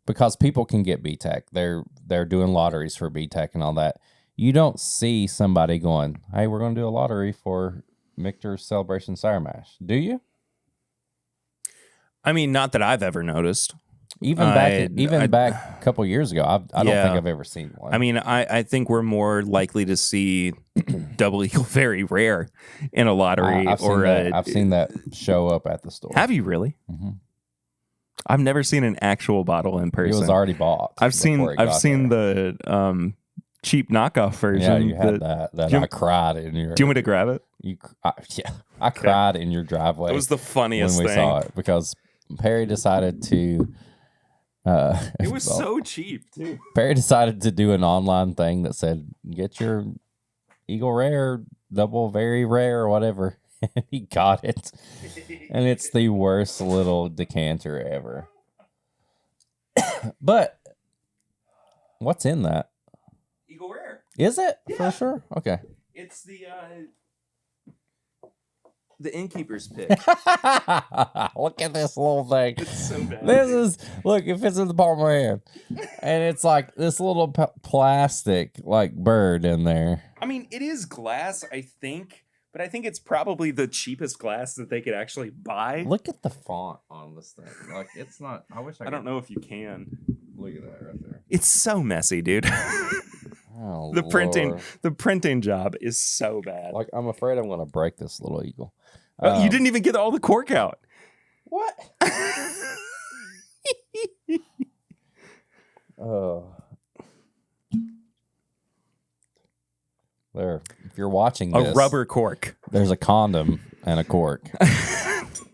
because people can get BTAC. They're doing lotteries for BTAC and all that. You don't see somebody going, hey, we're going to do a lottery for Michter's Celebration Sour Mash. Do you? I mean, not that I've ever noticed. Even back a couple years ago, I don't think I've ever seen one. I mean, I think we're more likely to see Double Eagle Very Rare in a lottery. I've seen that show up at the store. Have you really? Mm-hmm. I've never seen an actual bottle in person. It was already bought. I've seen the cheap knockoff version. Yeah, you had that. I cried in your. Do you want me to grab it? I cried in your driveway. It was the funniest when we saw it because Perry decided to. It was so cheap too. Perry decided to do an online thing that said, "Get your Eagle Rare, Double Very Rare, or whatever." And he got it, and it's the worst little decanter ever. But what's in that? Eagle Rare. Is it? Yeah. For sure? Okay. It's the innkeeper's pick. Look at this little thing. It's so bad. Look, it fits in the palm of my hand. And it's like this little plastic like bird in there. I mean, it is glass, I think, but I think it's probably the cheapest glass that they could actually buy. Look at the font on this thing. Like, it's not, I don't know if you can. Look at that right there. It's so messy, dude. Oh, the printing job is so bad. Like, I'm afraid I'm going to break this little eagle. You didn't even get all the cork out. What? Oh. There. If you're watching this, a rubber cork. There's a condom and a cork.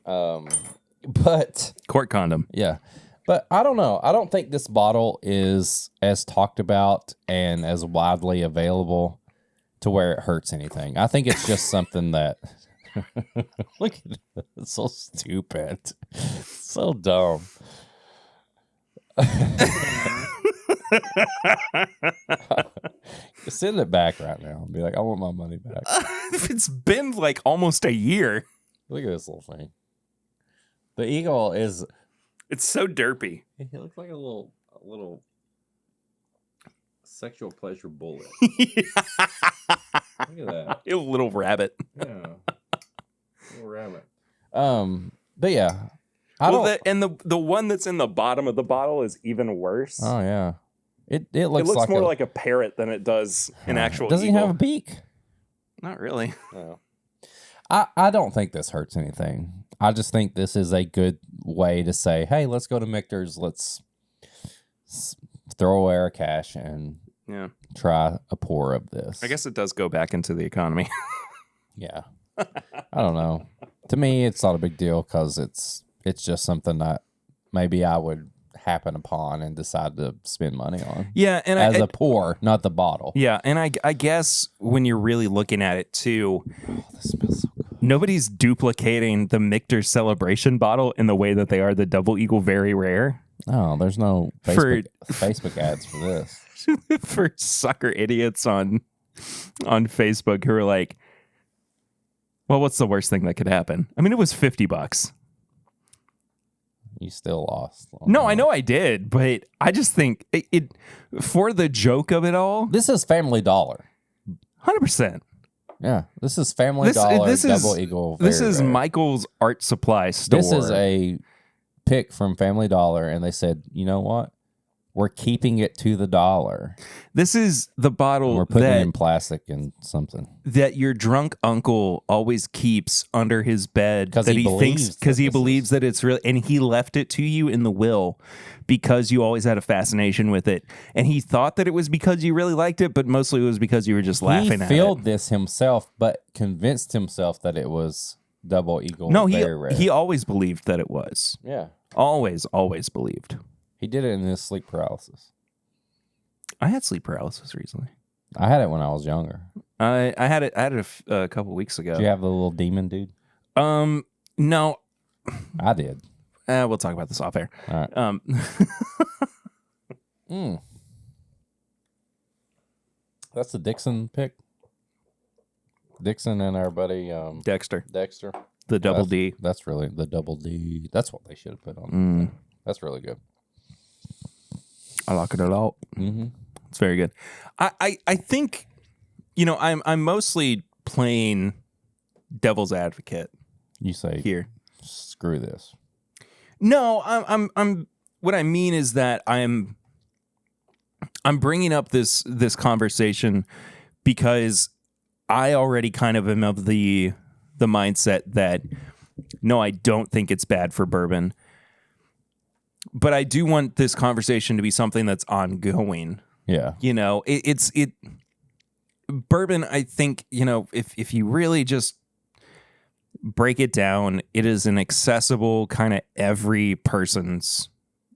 But cork condom. Yeah. But I don't know. I don't think this bottle is as talked about and as widely available to where it hurts anything. I think it's just something that look at it. It's so stupid. So dumb. Send it back right now and be like, I want my money back. It's been like almost a year. Look at this little thing. The eagle is... It's so derpy. It looks like a little Sexual pleasure bullet. Look at that. A little rabbit. Yeah. Little rabbit. But yeah. The one that's in the bottom of the bottle is even worse. Oh yeah. It It looks looks more like a parrot than it does an actual Does he eagle. have a beak? Not really. No. I don't think this hurts anything. I just think this is a good way to say, hey, let's go to Michter's. Let's throw away our cash and try a pour of this. I guess it does go back into the economy. Yeah. I don't know. To me, it's not a big deal because it's just something that maybe I would happen upon and decide to spend money on. Yeah, and as a pour, not the bottle. Yeah, and I guess when you're really looking at it too, This smells so good. nobody's duplicating the Michter Celebration bottle in the way that they are the Double Eagle Very Rare. Oh, there's no Facebook ads for this. For sucker idiots on Facebook who are like, well, what's the worst thing that could happen? I mean, it was $50. You still lost. No, I know I did, but I just think it for the joke of it all. This is Family Dollar. 100%. Yeah, this is Family Dollar Double Eagle. This is rare. Michael's art supply store. This is a pick from Family Dollar, and they said, you know what? We're keeping it to the dollar. This is the bottle We're putting it in plastic and something that your drunk uncle always keeps under his bed because that he believes that it's real, and he left it to you in the will because you always had a fascination with it, and he thought that it was because you really liked it, but mostly it was because you were just laughing at it. He filled this himself, but convinced himself that it was Double Eagle. No, Very rare. he always believed that it was. Yeah, always believed. He did it in his sleep paralysis. I had sleep paralysis recently. I had it when I was younger. I had it a couple weeks ago. Did you have the little demon dude? No. I did. We'll talk about this off air. All right. That's the Dixon pick. Dixon and our buddy Dexter. The Double D. That's really the Double D. That's what they should have put on. That's really good. I like it a lot. Mm-hmm. It's very good. I think, I'm mostly playing devil's advocate. You say here, screw this. No, I'm. What I mean is that I'm bringing up this conversation because I already kind of am of the mindset that no, I don't think it's bad for bourbon. But I do want this conversation to be something that's ongoing. Yeah. It's bourbon, I think, if you really just break it down, it is an accessible kind of every person's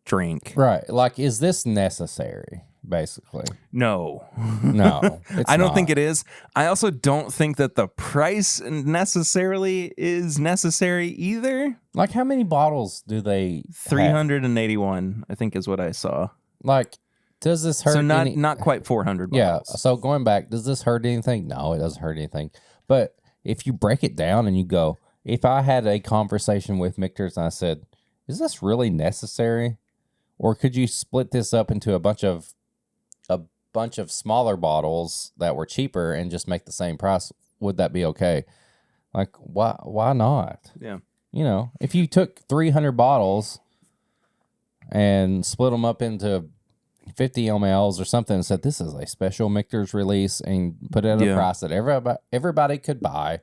drink. Right. Like, is this necessary? Basically. No. No. I don't think it is. I also don't think that the price necessarily is necessary either. Like, how many bottles do they 381, I think is what I saw. Like, does this hurt? So not quite 400 bottles. Yeah. So going back, does this hurt anything? No, it doesn't hurt anything. But if you break it down and you go, if I had a conversation with Michter's and I said, is this really necessary? Or could you split this up into a bunch of smaller bottles that were cheaper and just make the same price? Would that be okay? Like, why not? Yeah. If you took 300 bottles and split them up into 50 mLs or something and said, this is a special Michter's release, and put it at a price that everybody could buy,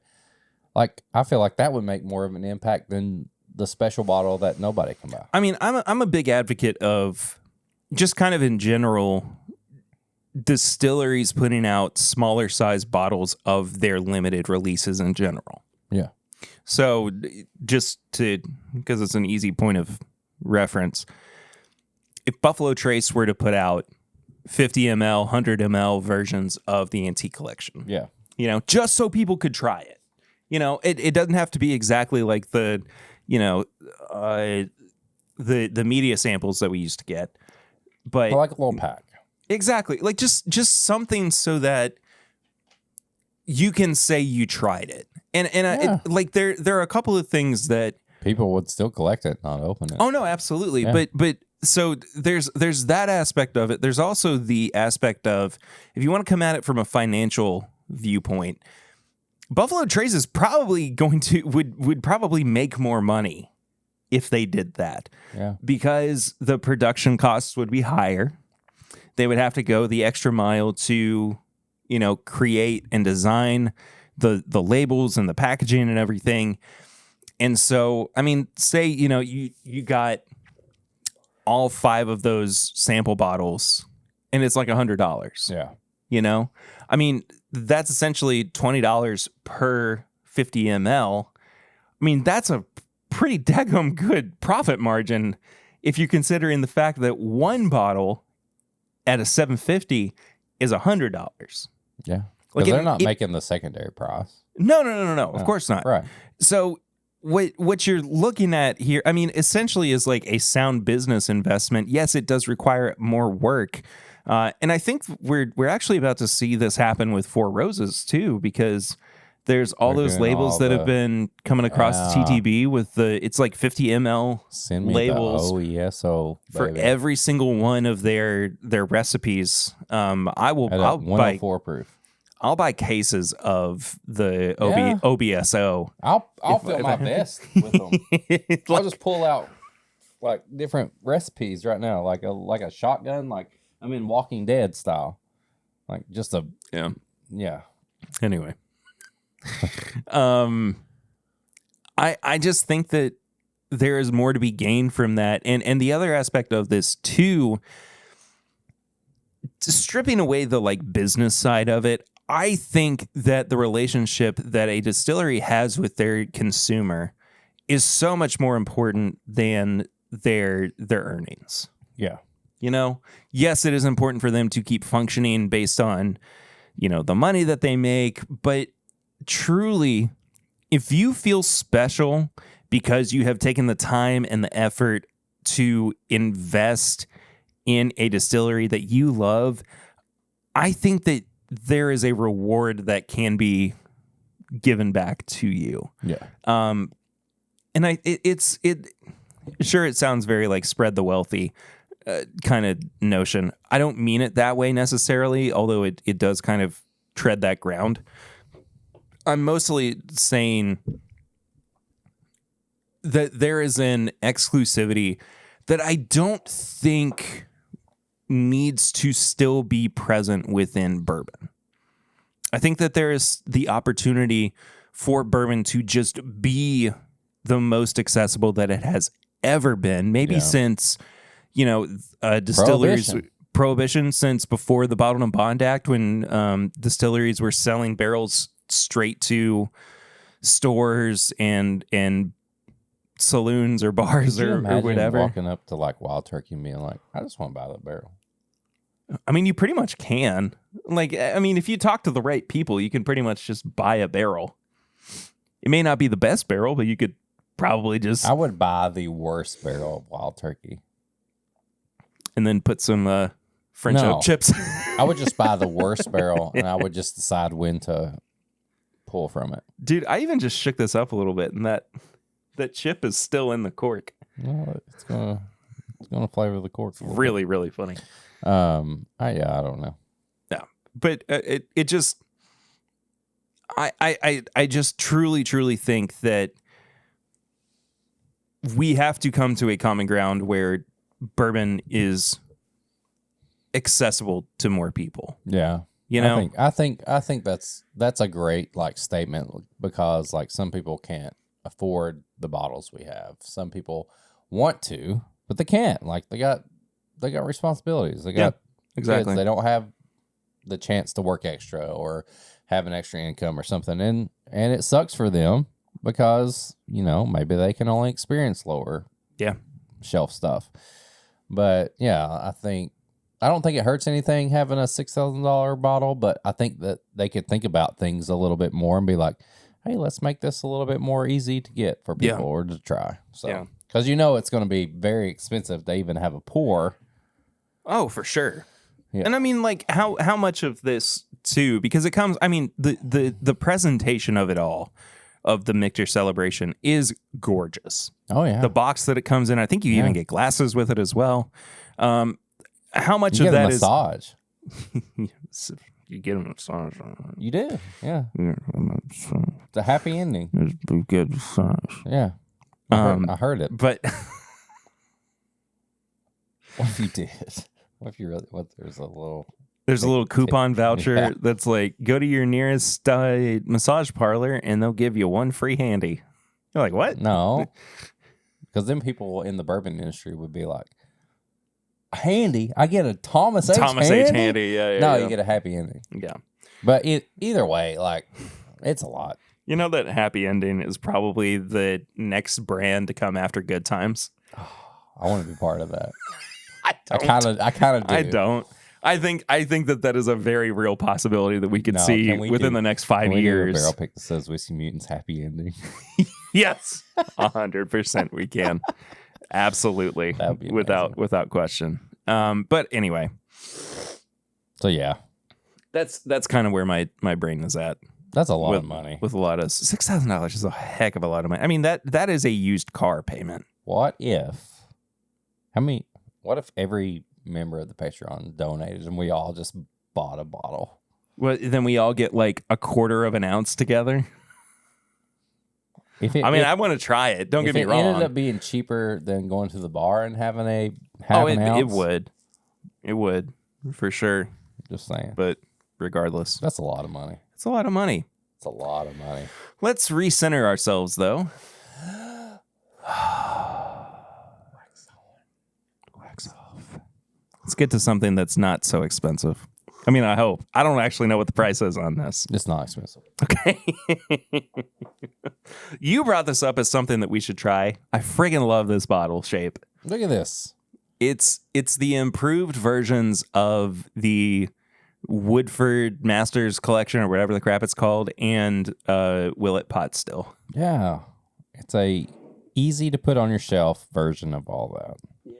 like, I feel like that would make more of an impact than the special bottle that nobody can buy. I mean, I'm a big advocate of just kind of in general distilleries putting out smaller size bottles of their limited releases in general. Yeah. So just because it's an easy point of reference, if Buffalo Trace were to put out 50 ml, 100 ml versions of the Antique Collection, just so people could try it, it doesn't have to be exactly like the media samples that we used to get, but like a little pack. Exactly. Like just something so that you can say you tried it. And there are a couple of things that people would still collect it, not open it. Oh no, absolutely. Yeah. But so there's that aspect of it. There's also the aspect of, if you want to come at it from a financial viewpoint, Buffalo Trace is probably would probably make more money if they did that. Yeah. Because the production costs would be higher. They would have to go the extra mile to, create and design the labels and the packaging and everything. And so, I mean, say, you got all 5 of those sample bottles and it's like $100. Yeah. I mean, that's essentially $20 per 50 ml. I mean, that's a pretty daggum good profit margin if you're considering the fact that one bottle at a $7.50 is $100. Yeah. Like Because they're not making the secondary price. No. Of course not. Right. So what you're looking at here, I mean, essentially is like a sound business investment. Yes, it does require more work. And I think we're actually about to see this happen with Four Roses too, because there's all They're those doing labels all that the- have been coming across the TTB with it's like 50 ml Send me labels the OESO for baby. every single one of their recipes. I'll 104 proof. I'll buy cases of the Yeah. OBSO. I'll feel my best with them. I'll just pull out like different recipes right now, like a shotgun, like I'm in Walking Dead style, like just a yeah. Anyway, I just think that there is more to be gained from that, and the other aspect of this too, stripping away the like business side of it. I think that the relationship that a distillery has with their consumer is so much more important than their earnings. Yeah. Yes, it is important for them to keep functioning based on, the money that they make. But truly, if you feel special because you have taken the time and the effort to invest in a distillery that you love, I think that there is a reward that can be given back to you. Yeah. And it sounds very like spread the wealthy kind of notion. I don't mean it that way necessarily, although it does kind of tread that ground. I'm mostly saying that there is an exclusivity that I don't think needs to still be present within bourbon. I think that there is the opportunity for bourbon to just be the most accessible that it has ever been, maybe since, distilleries prohibition, since before the Bottled and Bond Act, when distilleries were selling barrels straight to stores and saloons or bars or whatever. Walking up to like Wild Turkey and being like, I just want to buy that barrel. I mean, you pretty much can. Like, I mean, if you talk to the right people, you can pretty much just buy a barrel. It may not be the best barrel, but you could probably just... I would buy the worst barrel of Wild Turkey. And then put some French oak chips. I would just buy the worst barrel, and I would just decide when to pull from it. Dude, I even just shook this up a little bit, and that chip is still in the cork. Well, it's gonna flavor the cork. Really, really funny. I don't know. Yeah, but it just, I just truly think that we have to come to a common ground where bourbon is accessible to more people. Yeah. I think that's a great like statement, because like some people can't afford the bottles we have. Some people want to, but they can't. Like they got responsibilities. They got exactly. kids. They don't have the chance to work extra or have an extra income or something, and it sucks for them because maybe they can only experience lower shelf stuff. But yeah, I don't think it hurts anything having a $6,000 bottle, but I think that they could think about things a little bit more and be like, hey, let's make this a little bit more easy to get for people or to try. So, because it's going to be very expensive to even have a pour. Oh, for sure. Yeah. And I mean, like how much of this too, because it comes, I mean, the presentation of it all, of the Michter celebration is gorgeous. Oh yeah. The box that it comes in, I think you even get glasses with it as well. How much you of get a that is massage. you get a massage? You do. Yeah. Yeah, It's a happy ending. it's a good massage. Yeah. I heard it. But What if you did? What if you really? What? There's a little coupon voucher Yeah. that's like, go to your nearest massage parlor and they'll give you one free handy. You're like, what? No, because then people in the bourbon industry would be like, handy. I get a Thomas H. H. Handy. Yeah. No, you get a happy ending. Yeah. But either way, like, it's a lot. You know that happy ending is probably the next brand to come after Good Times. I want to be part of that. I kind of do. I don't. I think that is a very real possibility that we could see can we within do- the next 5 Can we do a years. barrel pick that says Whiskey Mutants happy ending? Yes, 100% we can. Absolutely, That would be without question. But anyway, So yeah, that's kind of where my brain is at. that's a lot of money. With a lot of $6,000 is a heck of a lot of money. I mean that is a used car payment. What if every member of the Patreon donated and we all just bought a bottle? Well, then we all get like a quarter of an ounce together. I want to try it. Don't get me wrong. It ended up being cheaper than going to the bar and having a half an ounce. It would for sure. Just saying. But regardless, That's a lot of money. it's a lot of money. It's a lot of money. Let's recenter ourselves, though. Wax off. Let's get to something that's not so expensive. I mean, I hope. I don't actually know what the price is on this. It's not expensive. Okay. You brought this up as something that we should try. I friggin' love this bottle shape. Look at this. It's the improved versions of the Woodford Masters collection or whatever the crap it's called, and Willet Pot Still. Yeah. It's a easy to put on your shelf version of all that. Yeah.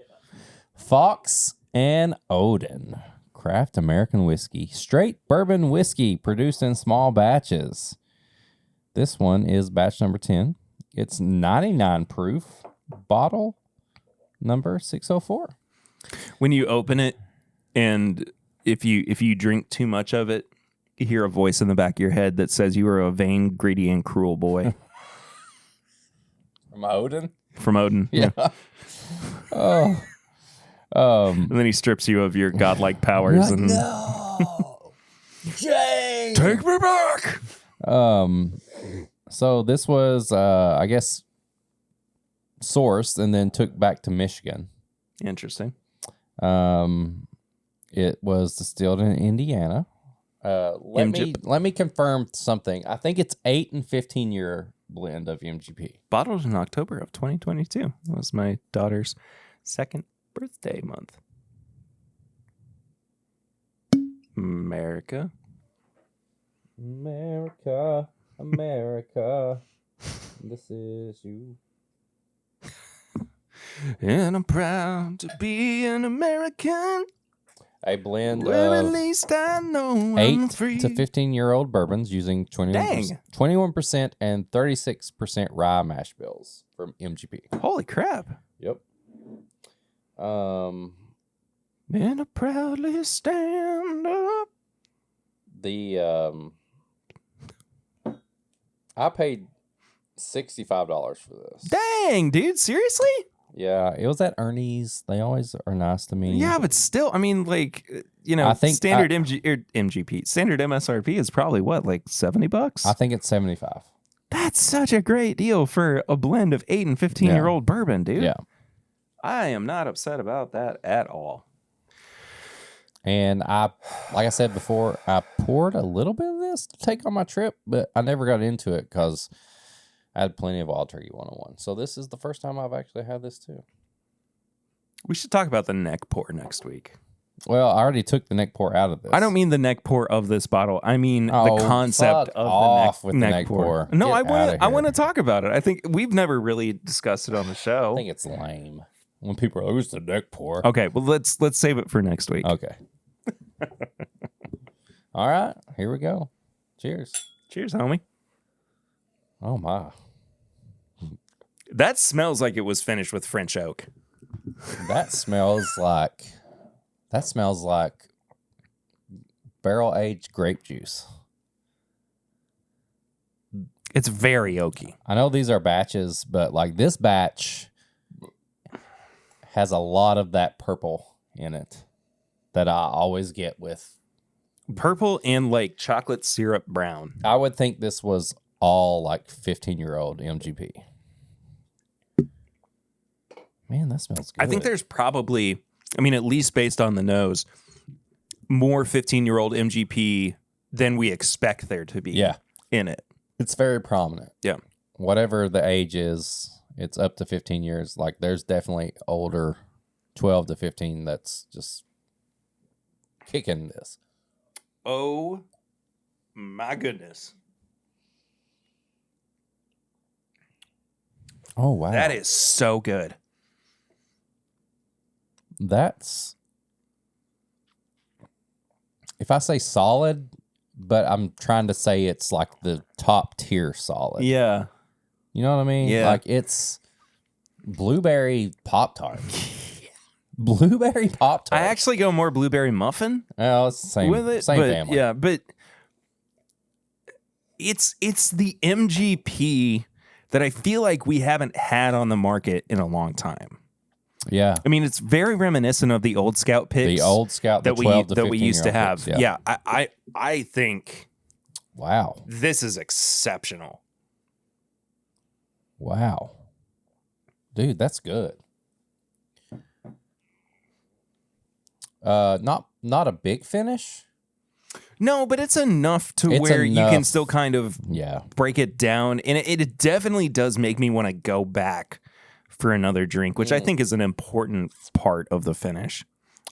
Fox and Oden. Craft American whiskey. Straight bourbon whiskey produced in small batches. This one is batch number 10. It's 99 proof. Bottle number 604. When you open it, and if you drink too much of it, you hear a voice in the back of your head that says you are a vain, greedy, and cruel boy. From Oden? From Oden. Yeah. Oh. And then he strips you of your godlike powers and No. James. take me back. So this was I guess sourced and then took back to Michigan. Interesting. It was distilled in Indiana. Let me confirm something. I think it's 8 and 15 year blend of MGP. Bottled in October of 2022. That was my daughter's second birthday month. America. This is you. And I'm proud to be an American. A blend Well, at of least I know I'm 8 free. to 15-year-old bourbons using 21% and 36% rye mash bills from MGP. Holy crap. Yep. And I proudly stand up. I paid $65 for this. Dang, dude, seriously? Yeah, it was at Ernie's. They always are nice to me. Yeah, but still, I mean, like, I think standard MGP, standard MSRP is probably what, like $70? I think it's 75. That's such a great deal for a blend of 8 and 15-year-old bourbon, dude. Yeah. I am not upset about that at all. And like I said before, I poured a little bit of this to take on my trip, but I never got into it because I had plenty of Wild Turkey 101. So this is the first time I've actually had this too. We should talk about the neck pour next week. Well, I already took the neck pour out of this. I don't mean the neck pour of this bottle. I mean the concept of the neck pour. No, I want to talk about it. I think we've never really discussed it on the show. I think it's lame when people are like, "Who's the neck pour?" Okay, well let's save it for next week. Okay. All right, here we go. Cheers. Cheers, homie. Oh my. That smells like it was finished with French oak. That smells like barrel aged grape juice. It's very oaky. I know these are batches, but like this batch has a lot of that purple in it that I always get with. Purple and like chocolate syrup brown. I would think this was all like 15-year-old MGP. Man, that smells good. I think there's probably, I mean, at least based on the nose, more 15-year-old MGP than we expect there to be in it. It's very prominent. Yeah. Whatever the age is, it's up to 15 years. Like there's definitely older 12 to 15 that's just kicking this. Oh my goodness. Oh, wow. That is so good. That's, if I say solid, but I'm trying to say it's like the top tier solid. Yeah. You know what I mean? Yeah. Like it's blueberry Pop-Tart. Blueberry Pop-Tart. I actually go more blueberry muffin Oh, it's the same, with it. same but, family. Yeah, but it's the MGP that I feel like we haven't had on the market in a long time. Yeah. I mean, it's very reminiscent of the old Scout picks. The old Scout that we 12 to that we used to 15-year-old have. picks, Yeah, I think Wow. this is exceptional. Wow. Dude, that's good. Not a big finish. No, but it's enough to It's where you can enough. still kind of Yeah. break it down, and it definitely does make me want to go back for another drink, which I think is an important part of the finish.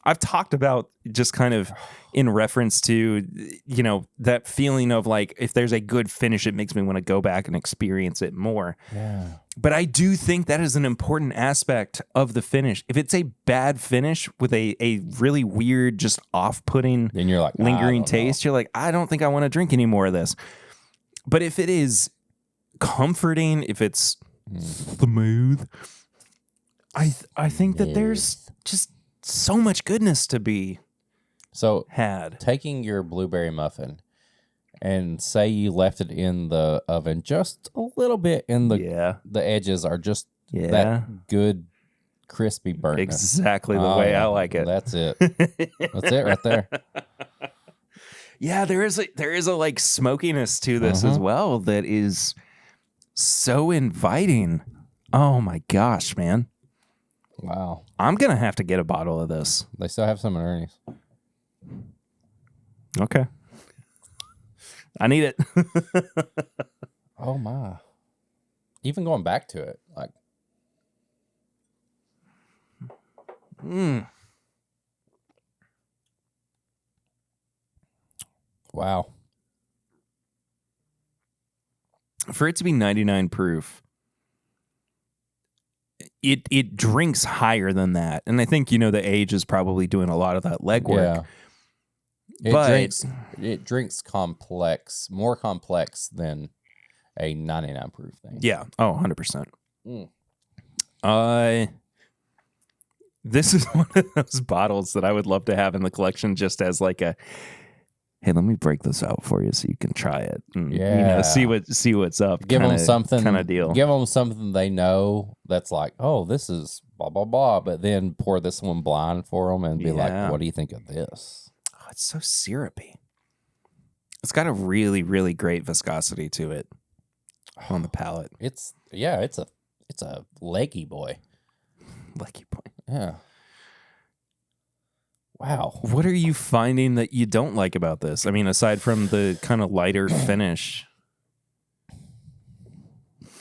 I've talked about just kind of in reference to, you know, that feeling of like, if there's a good finish, it makes me want to go back and experience it more. Yeah. But I do think that is an important aspect of the finish. If it's a bad finish with a really weird, just off-putting, Then you're like, I lingering don't know. taste, you're like, I don't think I want to drink any more of this. But if it is comforting, if it's smooth, I think that there's just so much goodness to be So had. taking your blueberry muffin and say you left it in the oven just a little bit and the edges are just that good crispy burnt. Exactly the way I like it. That's it. That's it right there. Yeah, there is a like smokiness to this as well that is so inviting. Oh my gosh, man. Wow. I'm going to have to get a bottle of this. They still have some in Ernie's. Okay. I need it. Oh my. Even going back to it, like wow. For it to be 99 proof, it drinks higher than that. And I think, you know, the age is probably doing a lot of that legwork. Yeah. It drinks complex, more complex than a 99 proof thing. Yeah. Oh, 100%. This is one of those bottles that I would love to have in the collection just as like a, hey, let me break this out for you so you can try it. And, you know, see what's up. Give them something kind of deal. Give them something they know that's like, oh, this is blah blah blah. But then pour this one blind for them and be like, what do you think of this? Oh, it's so syrupy. It's got a really, really great viscosity to it on the palate. It's a leggy boy. Leggy boy. Yeah. Wow. What are you finding that you don't like about this? I mean, aside from the kind of lighter finish.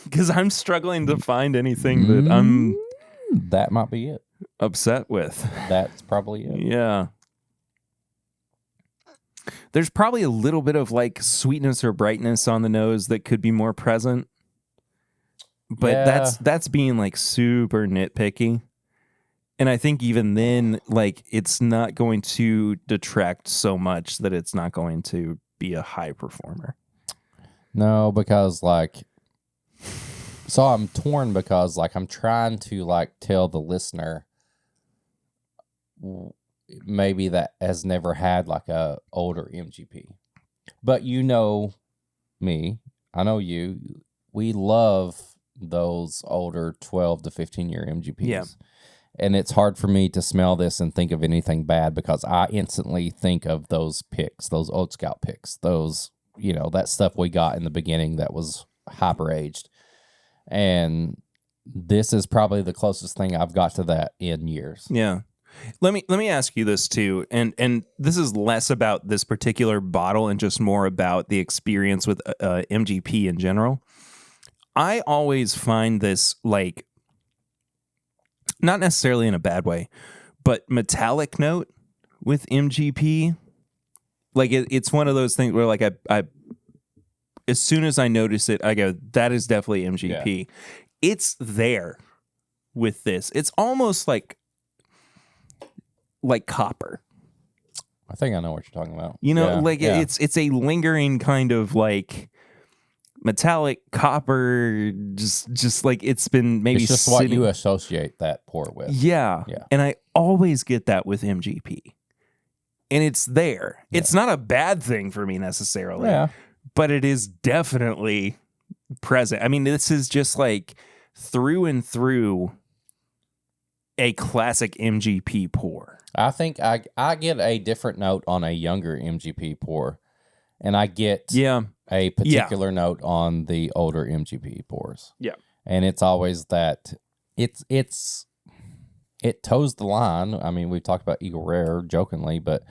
Because I'm struggling to find anything that I'm That might be it. upset with. That's probably it. Yeah. There's probably a little bit of like sweetness or brightness on the nose that could be more present. But Yeah. that's being like super nitpicky. And I think even then, like, it's not going to detract so much that it's not going to be a high performer. No, because like So I'm torn because like I'm trying to like tell the listener maybe that has never had like a older MGP. But you know me, I know you, we love those older 12 to 15 year MGPs. Yeah. And it's hard for me to smell this and think of anything bad because I instantly think of those picks, those Old Scout picks, those, you know, that stuff we got in the beginning that was hyper aged. And this is probably the closest thing I've got to that in years. Yeah. Let me ask you this too, and this is less about this particular bottle and just more about the experience with MGP in general. I always find this like, not necessarily in a bad way, but metallic note with MGP. Like it's one of those things where like I as soon as I notice it, I go, that is definitely MGP. Yeah. It's there with this. It's almost like copper. I think I know what you're talking about. You know, it's a lingering kind of like metallic copper, just like it's been maybe it's just what you associate that pour with. Yeah. And I always get that with MGP. And it's there. Yeah. It's not a bad thing for me necessarily. Yeah. But it is definitely present. I mean, this is just like through and through a classic MGP pour. I think I get a different note on a younger MGP pour, and I get a particular note on the older MGP pours. Yeah. And it's always that it toes the line. I mean, we've talked about Eagle Rare jokingly, but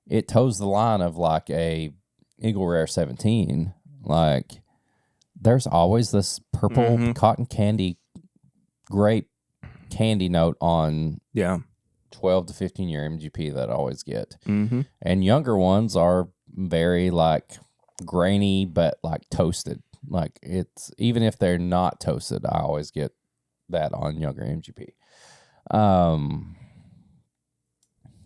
it toes the line of like a Eagle Rare 17. Like there's always this purple cotton candy grape candy note on 12 to 15 year MGP that I always get. And younger ones are very like grainy but like toasted. Like it's, even if they're not toasted, I always get that on younger MGP.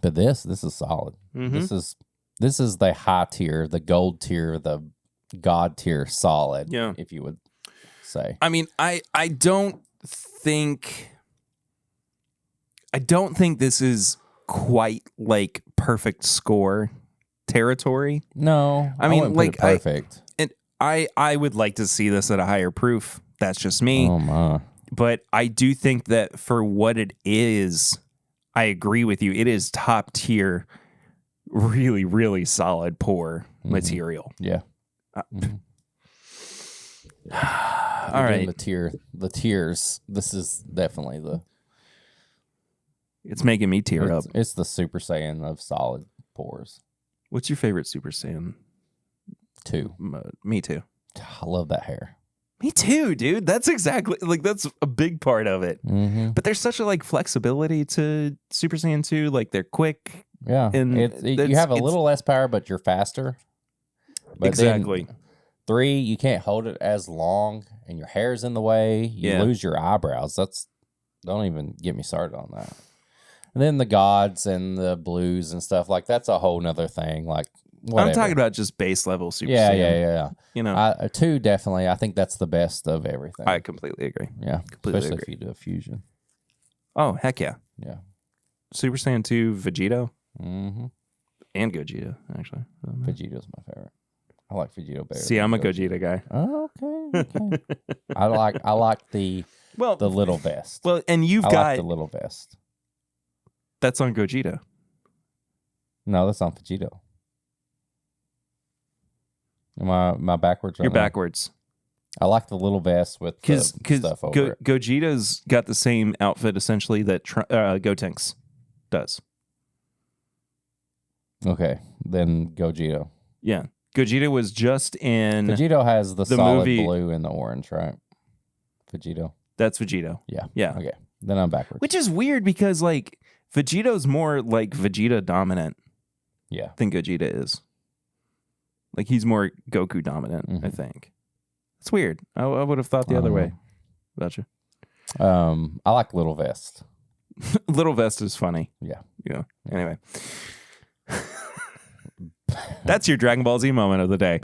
But this is solid. This is the high tier, the gold tier, the god tier solid, if you would say. I mean, I don't think this is quite like perfect score territory. No, I mean, like perfect. I would like to see this at a higher proof. That's just me. Oh my! But I do think that for what it is, I agree with you. It is top tier, really, really solid pour material. Yeah. All right. The tiers. This is definitely the. It's making me tear up. It's the Super Saiyan of solid pours. What's your favorite Super Saiyan? 2. Me too. I love that hair. Me too, dude. That's exactly like that's a big part of it. But there's such a like flexibility to Super Saiyan 2. Like they're quick. Yeah, and you have a little less power, but you're faster. But exactly. 3, you can't hold it as long, and your hair's in the way. You lose your eyebrows. Don't even get me started on that. And then the gods and the blues and stuff like that's a whole nother thing. Like whatever. I'm talking about just base level Super Saiyan. Yeah. You know, 2 definitely. I think that's the best of everything. I completely agree. Yeah, completely especially agree. if you do a fusion. Oh heck yeah. Yeah. Super Saiyan 2 Vegito. And Gogeta actually. Vegito's my favorite. I like Vegito better. See, I'm a Gogeta guy. Oh, okay. I like the little vest. Well, and I like the little vest. That's on Gogeta. No, that's on Vegito. Am I backwards? You're backwards. I like the little vest with the stuff over it. Gogeta's got the same outfit essentially that Gotenks does. Okay, then Gogeta. Yeah, Gogeta was just in. Vegito has the solid movie, blue and the orange, right? Vegito. That's Vegito. Yeah. Okay, then I'm backwards. Which is weird because like Vegito's more like Vegeta dominant. Yeah. Than Gogeta is. Like he's more Goku dominant, I think. It's weird. I would have thought the other way about you. I like Little Vest. Little Vest is funny. Yeah. Anyway. That's your Dragon Ball Z moment of the day.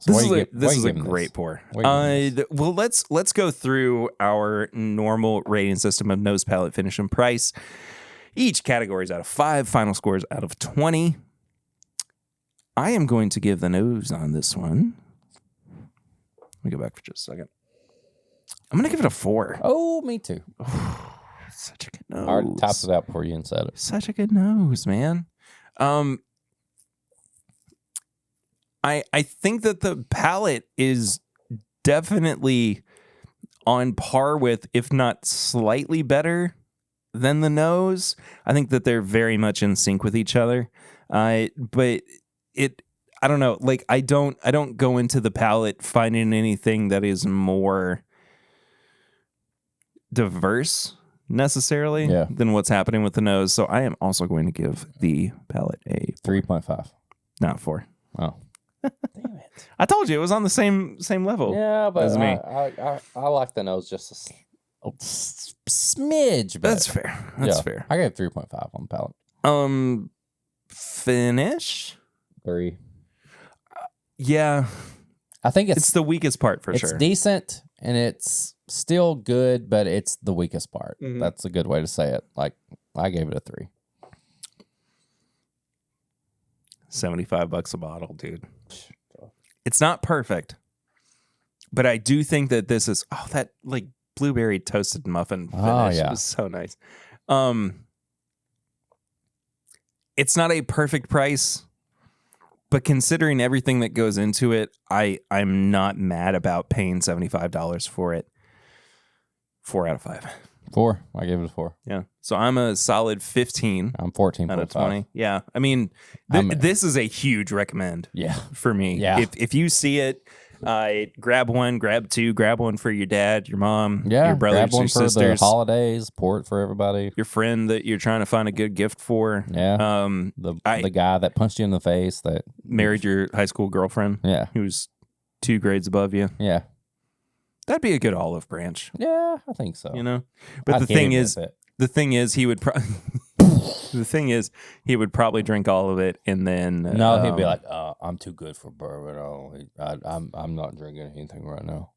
This What is do you a, give- what this do is you a give him great this? pour. What do you give him Well, let's go through our normal rating system of nose, palate, finish, and price. Each category is out of 5. Final scores out of 20. I am going to give the nose on this one. Let me go back for just a second. I'm going to give it a 4. Oh, me too. Such a good nose. I already topped it out before you even said it. Such a good nose, man. I think that the palate is definitely on par with, if not slightly better than the nose. I think that they're very much in sync with each other. But I don't know. Like I don't go into the palate finding anything that is more diverse necessarily than what's happening with the nose. So I am also going to give the palate a 3.5. not 4. Oh. Damn it. I told you it was on the same level. Yeah, but as me. I like the nose just a smidge better. That's fair. That's fair. I gave 3.5 on the palate. Finish? 3. Yeah, I think it's the weakest part for it's sure. decent and it's still good, but it's the weakest part. Mhm. That's a good way to say it. Like I gave it a 3. $75 a bottle, dude. It's not perfect, but I do think that this is that like blueberry toasted muffin finish. Oh, yeah. Was so nice. It's not a perfect price, but considering everything that goes into it, I'm not mad about paying $75 for it. 4 out of 5. 4. I gave it a 4. Yeah. So I'm a solid 15 I'm 14 out of 20. Yeah. I mean, this is a huge recommend Yeah. for me. Yeah. If you see it, grab one, grab 2, grab one for your dad, your mom, Yeah. your brothers, grab one your for the sisters, holidays. Pour it for everybody. your friend that you're trying to find a good gift for. Yeah. The The guy that punched you in the face that married your high school girlfriend Yeah. who's 2 grades above you. Yeah. That'd be a good olive branch, Yeah, I think so. you know? But I'd the hit thing him is, with it. he would he would probably drink all of it and then No, he'd be like, I'm too good for bourbon. Oh, I'm not drinking anything right now.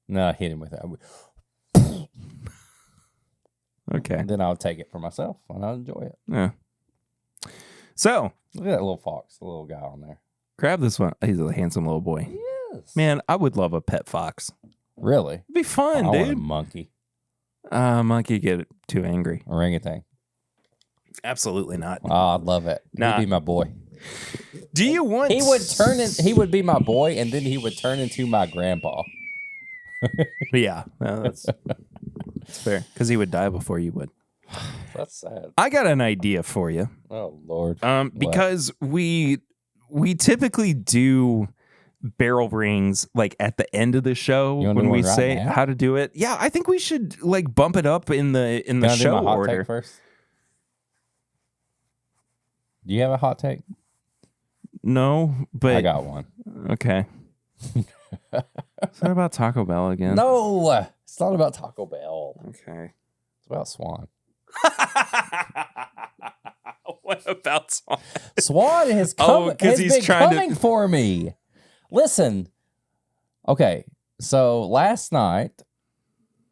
No, I hit him with it. okay. And then I'll take it for myself and I'll enjoy it. Yeah. So Look at that little fox, the little guy on there. grab this one. He's a handsome little boy. Yes. Man, I would love a pet fox. Really? It'd be fun, I want a dude. monkey. Monkey get too angry. Orangutan. Absolutely not. Oh, I'd love it. Nah. He'd be my boy. Do you want? He would be my boy, and then he would turn into my grandpa. Yeah, no, that's fair. Because he would die before you would. That's sad. I got an idea for you. Oh Lord. Because we typically do barrel rings like at the end of the show You wanna when do we one right say now? how to do it. Yeah, I think we should like bump it up in the Can I do show my hot order. take first? Do you have a hot take? No, but I got one. okay. Is that about Taco Bell again? No, it's not about Taco Bell. Okay. It's about Swan. What about Swan? Swan has Oh, 'cause has he's been trying to- coming for me. Listen, okay. So last night,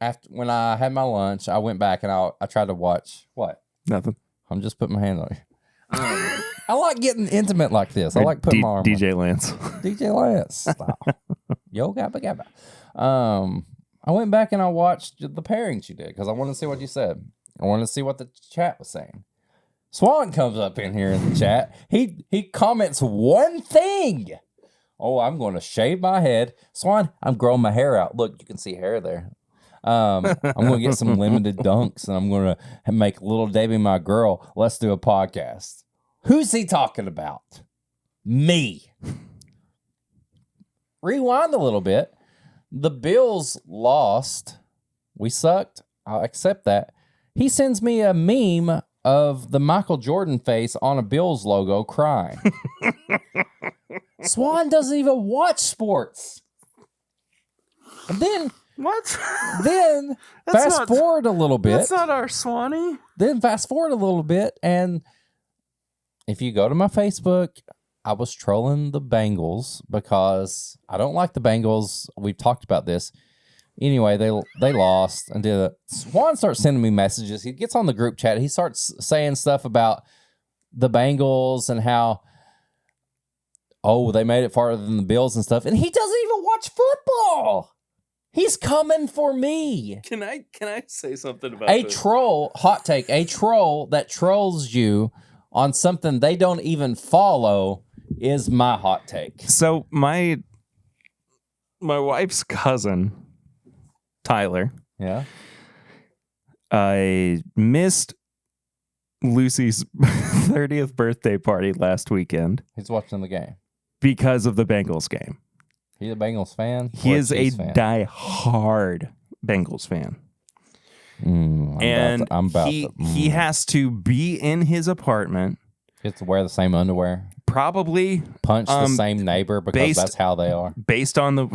after when I had my lunch, I went back and I tried to watch what? Nothing. I'm just putting my hand on you. I like getting intimate like this. I like putting my arm on. DJ Lance. DJ Lance style. Yo gabba gabba. I went back and I watched the pairings you did because I wanted to see what you said. I wanted to see what the chat was saying. Swan comes up in here in the chat. He comments one thing. Oh, I'm going to shave my head. Swan, I'm growing my hair out. Look, you can see hair there. I'm going to get some limited dunks and I'm going to make little Davy my girl. Let's do a podcast. Who's he talking about? Me. Rewind a little bit. The Bills lost. We sucked. I'll accept that. He sends me a meme of the Michael Jordan face on a Bills logo crying. Swan doesn't even watch sports. And then What? Then That's fast not- forward a little bit. That's not our Swanee. Then fast forward a little bit, and if you go to my Facebook, I was trolling the Bengals because I don't like the Bengals. We've talked about this. Anyway, they lost and did it. Swan starts sending me messages. He gets on the group chat. He starts saying stuff about the Bengals and how, oh, they made it farther than the Bills and stuff. And he doesn't even watch football. He's coming for me. Can I say something about A this? troll, hot take, a troll that trolls you on something they don't even follow is my hot take. So my wife's cousin, Tyler, Yeah. I missed Lucy's 30th birthday party last weekend He's watching the game. because of the Bengals game. He's a Bengals fan. He or is a Chiefs fan? die-hard Bengals fan. I'm about he to. he has to be in his apartment, Gets to wear the same underwear. probably Punch the same neighbor because that's how they are. based on the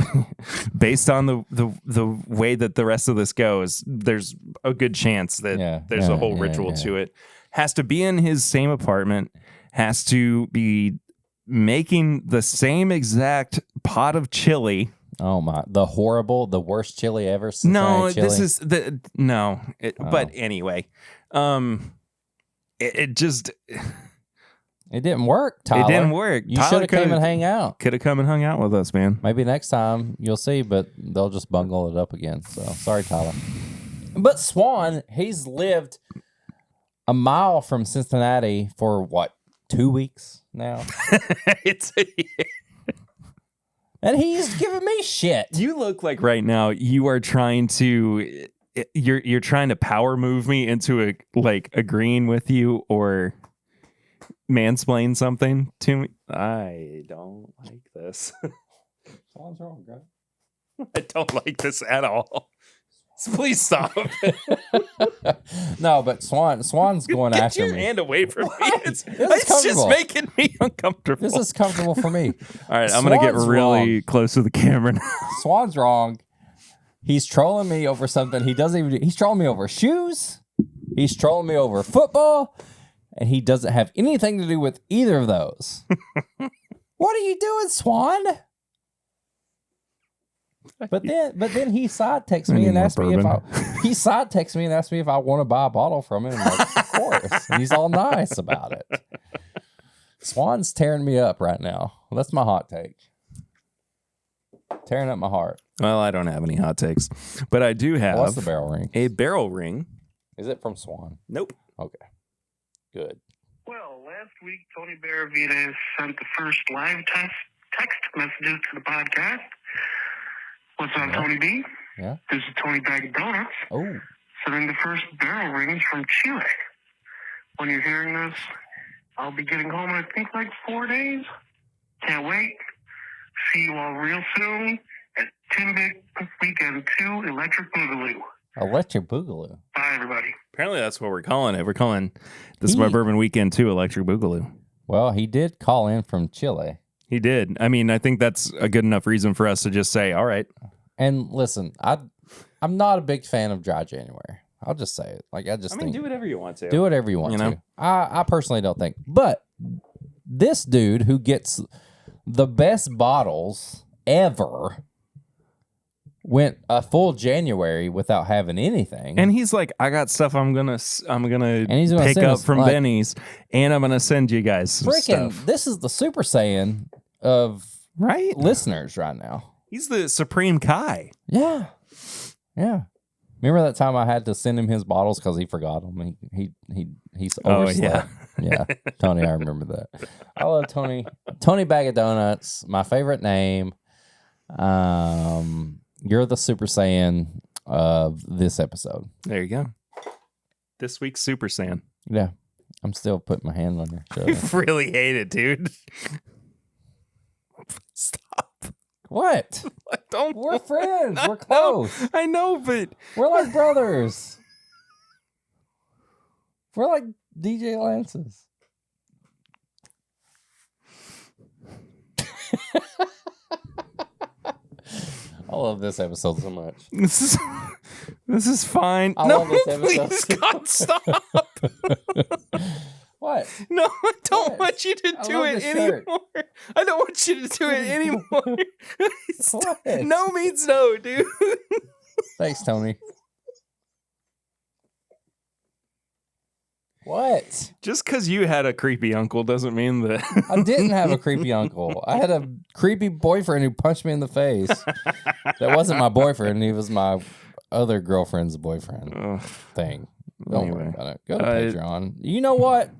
way that the rest of this goes. There's a good chance that there's a whole ritual to it. Has to be in his same apartment. Has to be making the same exact pot of chili. Oh my! The worst chili ever. No, Cincinnati this chili. is the no. But anyway, it just It didn't work, Tyler. it didn't work. You should have came and hang out. Could have come and hung out with us, man. Maybe next time you'll see, but they'll just bungle it up again. So sorry, Tyler. But Swan, he's lived a mile from Cincinnati for what, 2 weeks now, It's and he's giving me shit. you look like right now you are trying to you're trying to power move me into agreeing with you or mansplain something to me. I don't like this. Swan's wrong, bro. I don't like this at all. Please stop. No, but Swan's going Get after your me. hand away from me. It's This is just comfortable. making me uncomfortable. This is comfortable for me. all right, I'm going to get Swan's really wrong. close to the camera now. Swan's wrong. He's trolling me over something he doesn't even. He's trolling me over shoes. He's trolling me over football, and he doesn't have anything to do with either of those. What are you doing, Swan? But then he side texts I me need and more asks me if bourbon. he side texts me and asks me if I want to buy a bottle from him. I'm like, of course. And he's all nice about it. Swan's tearing me up right now. Well, that's my hot take. Tearing up my heart. Well, I don't have any hot takes, but I do have What's the barrel ring? a barrel ring. Is it from Swan? Nope. Okay. Good. Well, last week, Tony Benavides sent the first live text messages to the podcast. What's up, Yeah. Tony B? Yeah. This is Tony Bag of Donuts, Oh, sending the first barrel rings from Chile. When you're hearing this, I'll be getting home in, I think, like 4 days. Can't wait. See you all real soon at Timbit Weekend 2 Electric Boogaloo. Electric Boogaloo. Bye, everybody. Apparently, that's what we're calling it. We're calling this is my Bourbon Weekend 2 Electric Boogaloo. Well, he did call in from Chile. He did. I mean, I think that's a good enough reason for us to just say, all right. And listen, I'm not a big fan of dry January. I'll just say it. Like I think do whatever you want to. do whatever you want You know? to. I personally don't think. But this dude who gets the best bottles ever went a full January without having anything. And he's like, I got stuff I'm gonna he's gonna pick send up us, from like, Benny's, and I'm gonna send you guys some freaking, stuff. this is the Super Saiyan of Right? listeners right now. He's the Supreme Kai. Yeah. Yeah. Remember that time I had to send him his bottles because he forgot them? He's Oh, overslept. Yeah. Tony, I remember that. I love Tony. Tony Bag of Donuts, my favorite name. You're the Super Saiyan of this episode. There you go. This week's Super Saiyan. Yeah. I'm still putting my hand on your You shoulder. really hate it, dude. Stop. What? I don't. We're friends. We're No, close. I know, but We're like brothers. We're like DJ Lances. I love this episode so much. this is fine. I no, love this episode. please, God, stop. What? No, I don't What? want you to I do love it this shirt. anymore. I don't want you to do it anymore. What? No means no, dude. Thanks, Tony. What? Just because you had a creepy uncle doesn't mean that. I didn't have a creepy uncle. I had a creepy boyfriend who punched me in the face. That wasn't my boyfriend. He was my other girlfriend's boyfriend Ugh. thing. Don't worry Anyway. about it. Go to Patreon. You know what?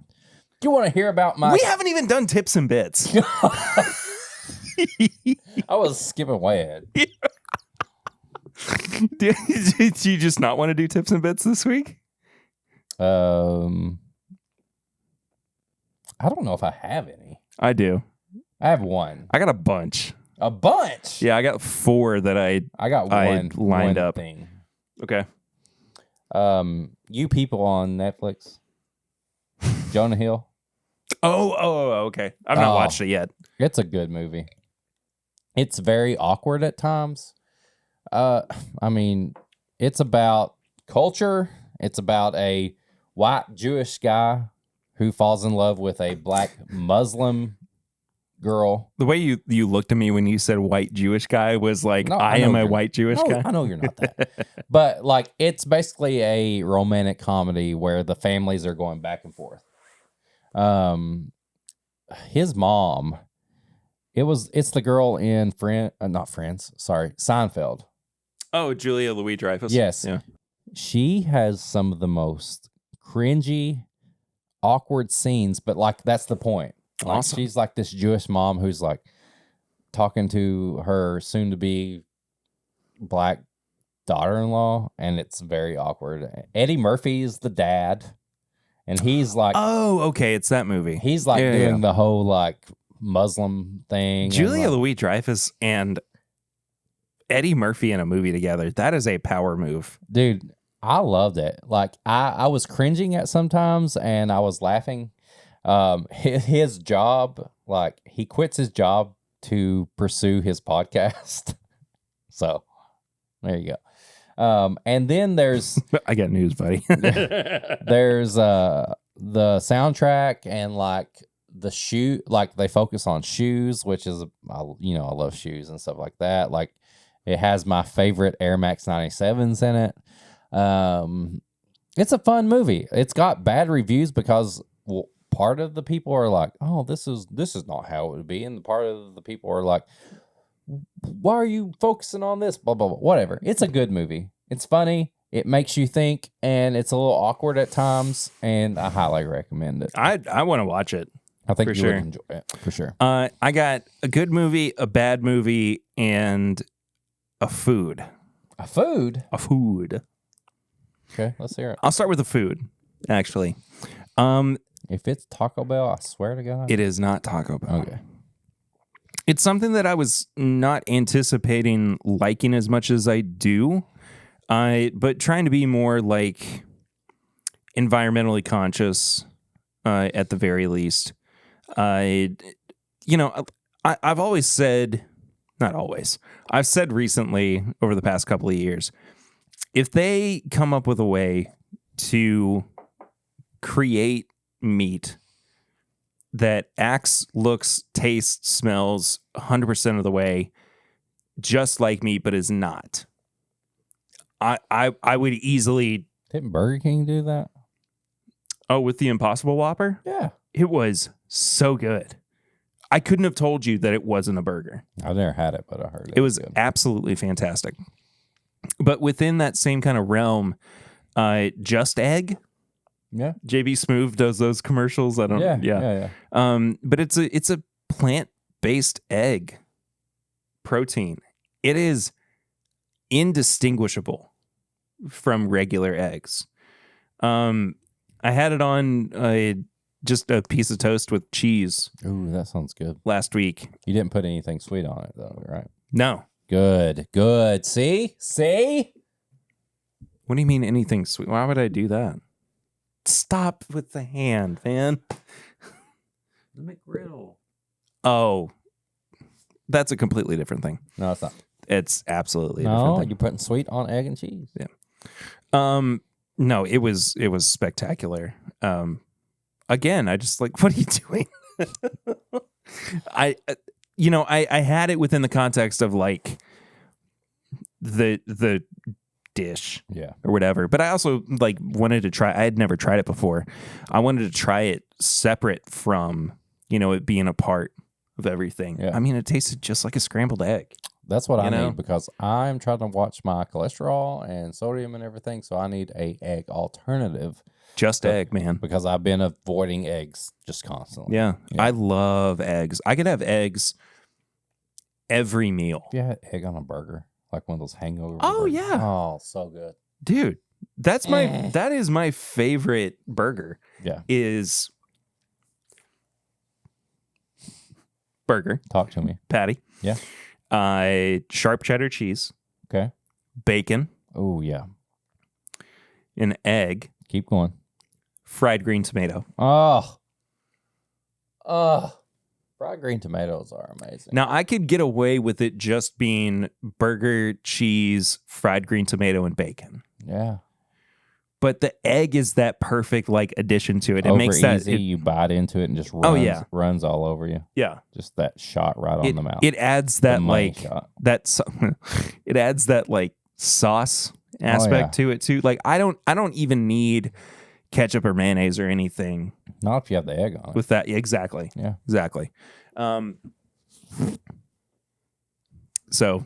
You want to hear about my... We haven't even done tips and bits. I was skipping way ahead. Did you just not want to do tips and bits this week? I don't know if I have any. I do. I have one. I got a bunch. A bunch. Yeah, I got 4 that I got one lined one up. thing. Okay. You People on Netflix. Jonah Hill. Oh, okay. I've not watched it yet. It's a good movie. It's very awkward at times. I mean, it's about culture. It's about a white Jewish guy who falls in love with a black Muslim girl. The way you looked at me when you said white Jewish guy was like, No, I I know am a you're- white Jewish No, guy. I know you're not that. But like, it's basically a romantic comedy where the families are going back and forth. His mom, it's the girl in Seinfeld. Oh, Julia Louis-Dreyfus. Yes. Yeah. She has some of the most cringy, awkward scenes, but like that's the point. Like, Awesome. she's like this Jewish mom who's like talking to her soon to be black daughter-in-law, and it's very awkward. Eddie Murphy is the dad, and he's like Oh, okay. It's that movie. he's like Yeah, doing yeah. the whole like Muslim thing. and, Julia like, Louis-Dreyfus and Eddie Murphy in a movie together. That is a power move. dude, I loved it. Like I was cringing at sometimes and I was laughing. His job, like he quits his job to pursue his podcast. So there you go. And then there's I got news, buddy. there's the soundtrack and like the shoe, like they focus on shoes, which is I love shoes and stuff like that. Like it has my favorite Air Max 97s in it. It's a fun movie. It's got bad reviews because part of the people are like, "Oh, this is not how it would be," and the part of the people are like, "Why are you focusing on this?" Blah blah blah. Whatever. It's a good movie. It's funny. It makes you think, and it's a little awkward at times. And I highly recommend it. I want to watch it. I think for you sure. would enjoy it for sure. I got a good movie, a bad movie, and a food. A food. A food. Okay, let's hear it. I'll start with the food, actually. If it's Taco Bell, I swear to God. It is not Taco Bell. Okay. It's something that I was not anticipating liking as much as I do, but trying to be more like environmentally conscious at the very least. I've always said, not always, I've said recently over the past couple of years, if they come up with a way to create meat that acts, looks, tastes, smells 100% of the way just like meat, but is not, I would easily. Didn't Burger King do that? Oh, with the Impossible Whopper? Yeah. It was so good. I couldn't have told you that it wasn't a burger. I've never had it, but I heard It was good. absolutely fantastic. But within that same kind of realm, Just Egg, Yeah. JB Smoove does those commercials. I don't. Yeah. But it's a plant-based egg protein. It is indistinguishable from regular eggs. I had it on just a piece of toast with cheese Ooh, that sounds good. last week. You didn't put anything sweet on it, though, right? No. Good. See? What do you mean anything sweet? Why would I do that? Stop with the hand, man. The McGriddle. Oh, that's a completely different thing. No, it's not. It's absolutely a different No, thing. you're putting sweet on egg and cheese. No, it was spectacular. again, I just like, what are you doing? I had it within the context of like the dish Yeah. or whatever, but I also like wanted to try. I had never tried it before. I wanted to try it separate from it being a part of everything. Yeah. I mean, it tasted just like a scrambled egg. That's what I know? need because I'm trying to watch my cholesterol and sodium and everything. So I need a egg alternative. Just egg, man. Because I've been avoiding eggs just constantly. Yeah. I love eggs. I could have eggs every meal. Have you had egg on a burger? Like one of those hangover Oh, burgers? yeah. Oh, so good. Dude, that is my favorite burger. Yeah. Is burger, Talk to me. patty. Yeah. Sharp cheddar cheese, Okay. bacon, Oh, yeah. an egg, Keep going. fried green tomato. Oh. Fried green tomatoes are amazing. Now, I could get away with it just being burger, cheese, fried green tomato, and bacon. Yeah. But the egg is that perfect like addition to it. It Over makes that easy. You bite into it and just runs, Oh, yeah. runs all over you. yeah. Just that shot right on the mouth. It adds The that money like shot. it adds that like sauce aspect to it too. Like I don't even need ketchup or mayonnaise or anything Not if you have the egg on it. with that. Exactly. Yeah. Exactly. So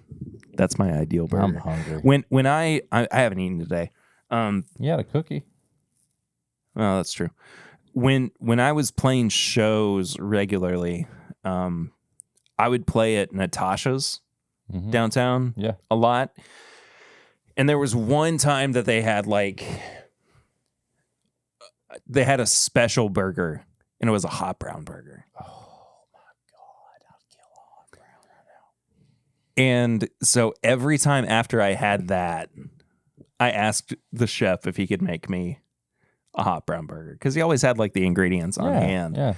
that's my ideal burger. I'm hungry. When I haven't eaten today. You had a cookie. Well, that's true. When I was playing shows regularly, I would play at Natasha's Mhm. downtown Yeah. a lot. And there was one time that they had a special burger, and it was a hot brown burger. Oh my God. I'd kill a hot brown right now. And so every time after I had that, I asked the chef if he could make me a hot brown burger because he always had like the ingredients on hand. Yeah.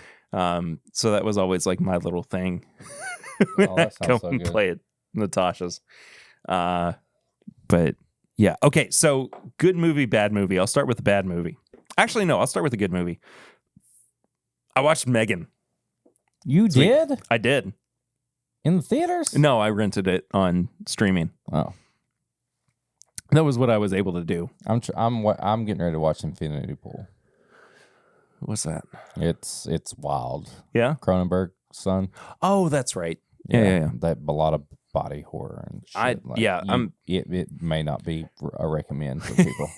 So that was always like my little thing. Oh, that sounds Go so and good. play at Natasha's. But yeah. Okay. So good movie, bad movie. I'll start with the bad movie. Actually, no, I'll start with a good movie. I watched Megan. You Sweet. did? I did. In the theaters? No, I rented it on streaming. Oh. That was what I was able to do. I'm getting ready to watch Infinity Pool. What's that? It's wild. Yeah. Cronenberg's son. Oh, that's right. Yeah. That a lot of body horror and shit. It may not be a recommend for people.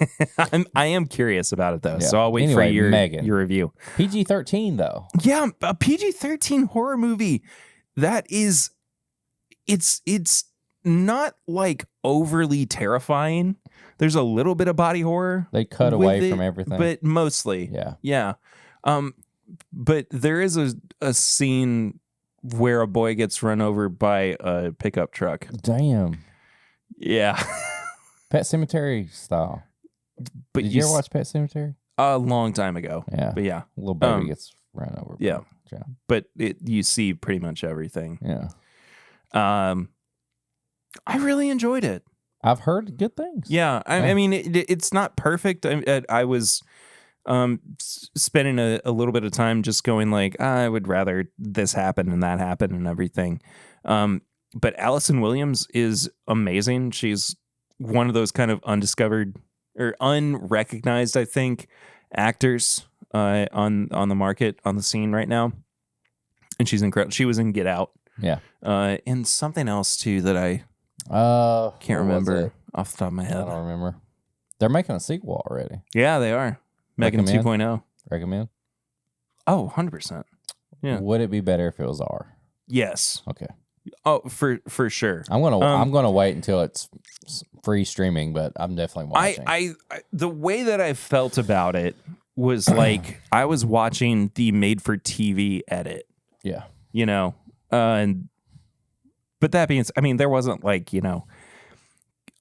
I am curious about it though, Yeah. so I'll wait for Anyway, Megan. your review. PG-13 though. Yeah, a PG-13 horror movie. That is, it's not like overly terrifying. There's a little bit of body horror. They cut with away it, from everything. but mostly, Yeah. yeah. But there is a scene where a boy gets run over by a pickup truck. Damn. Yeah, Pet Cemetery style. but Did you ever watch Pet Cemetery? a long time ago? Yeah. But yeah, Little baby gets run over. by yeah. a truck. but you see pretty much everything. Yeah. I really enjoyed it. I've heard good things. Yeah, I mean, it's not perfect. I was spending a little bit of time just going like, I would rather this happen and that happen and everything. But Allison Williams is amazing. She's one of those kind of undiscovered or unrecognized, I think, actors on the market, on the scene right now. And she's incredible. She was in Get Out. Yeah. And something else too that I can't what was remember it? off the top of my I head. don't remember. They're making a sequel already. Yeah, they are. Megan Recommend? 2.0. Recommend? Oh, 100%. Yeah. Would it be better if it was R? Yes. Okay. Oh, for sure. I'm gonna wait until it's free streaming, but I'm definitely watching. I the way that I felt about it was like I was watching the made for TV edit, yeah. you know. But that being, I mean, there wasn't like, you know,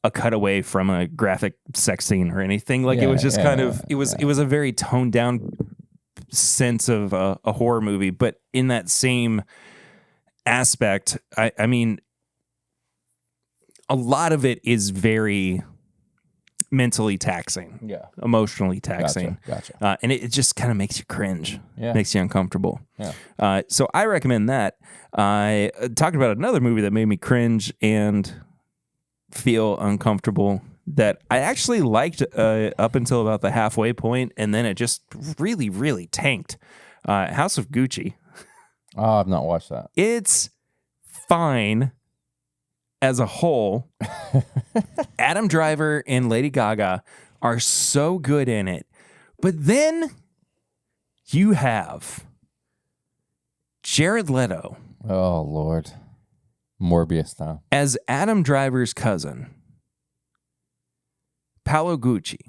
a cutaway from a graphic sex scene or anything. Like it was just kind of it was a very toned down sense of a horror movie, but in that same aspect, I mean, a lot of it is very mentally taxing, Yeah. emotionally taxing. Gotcha. And it just kind of makes you cringe, Yeah. makes you uncomfortable. Yeah. So I recommend that. I talked about another movie that made me cringe and feel uncomfortable that I actually liked up until about the halfway point, and then it just really, really tanked. House of Gucci. Oh, I've not watched that. It's fine as a whole. Adam Driver and Lady Gaga are so good in it. But then you have Jared Leto Oh, Lord. Morbius time. as Adam Driver's cousin, Paolo Gucci.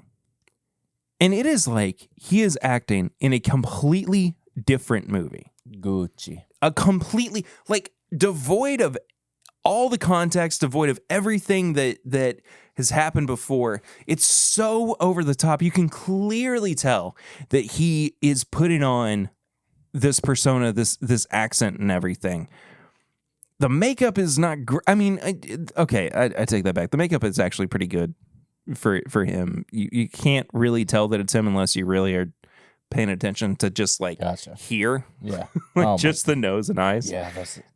And it is like he is acting in a completely different movie. Gucci. A completely, like, devoid of all the context, devoid of everything that has happened before. It's so over the top. You can clearly tell that he is putting on this persona, this accent and everything. The makeup is not great. I mean, I take that back. The makeup is actually pretty good for him. You can't really tell that it's him unless you really are paying attention to just like Gotcha. here, Yeah. like Oh, just the nose and eyes. Yeah,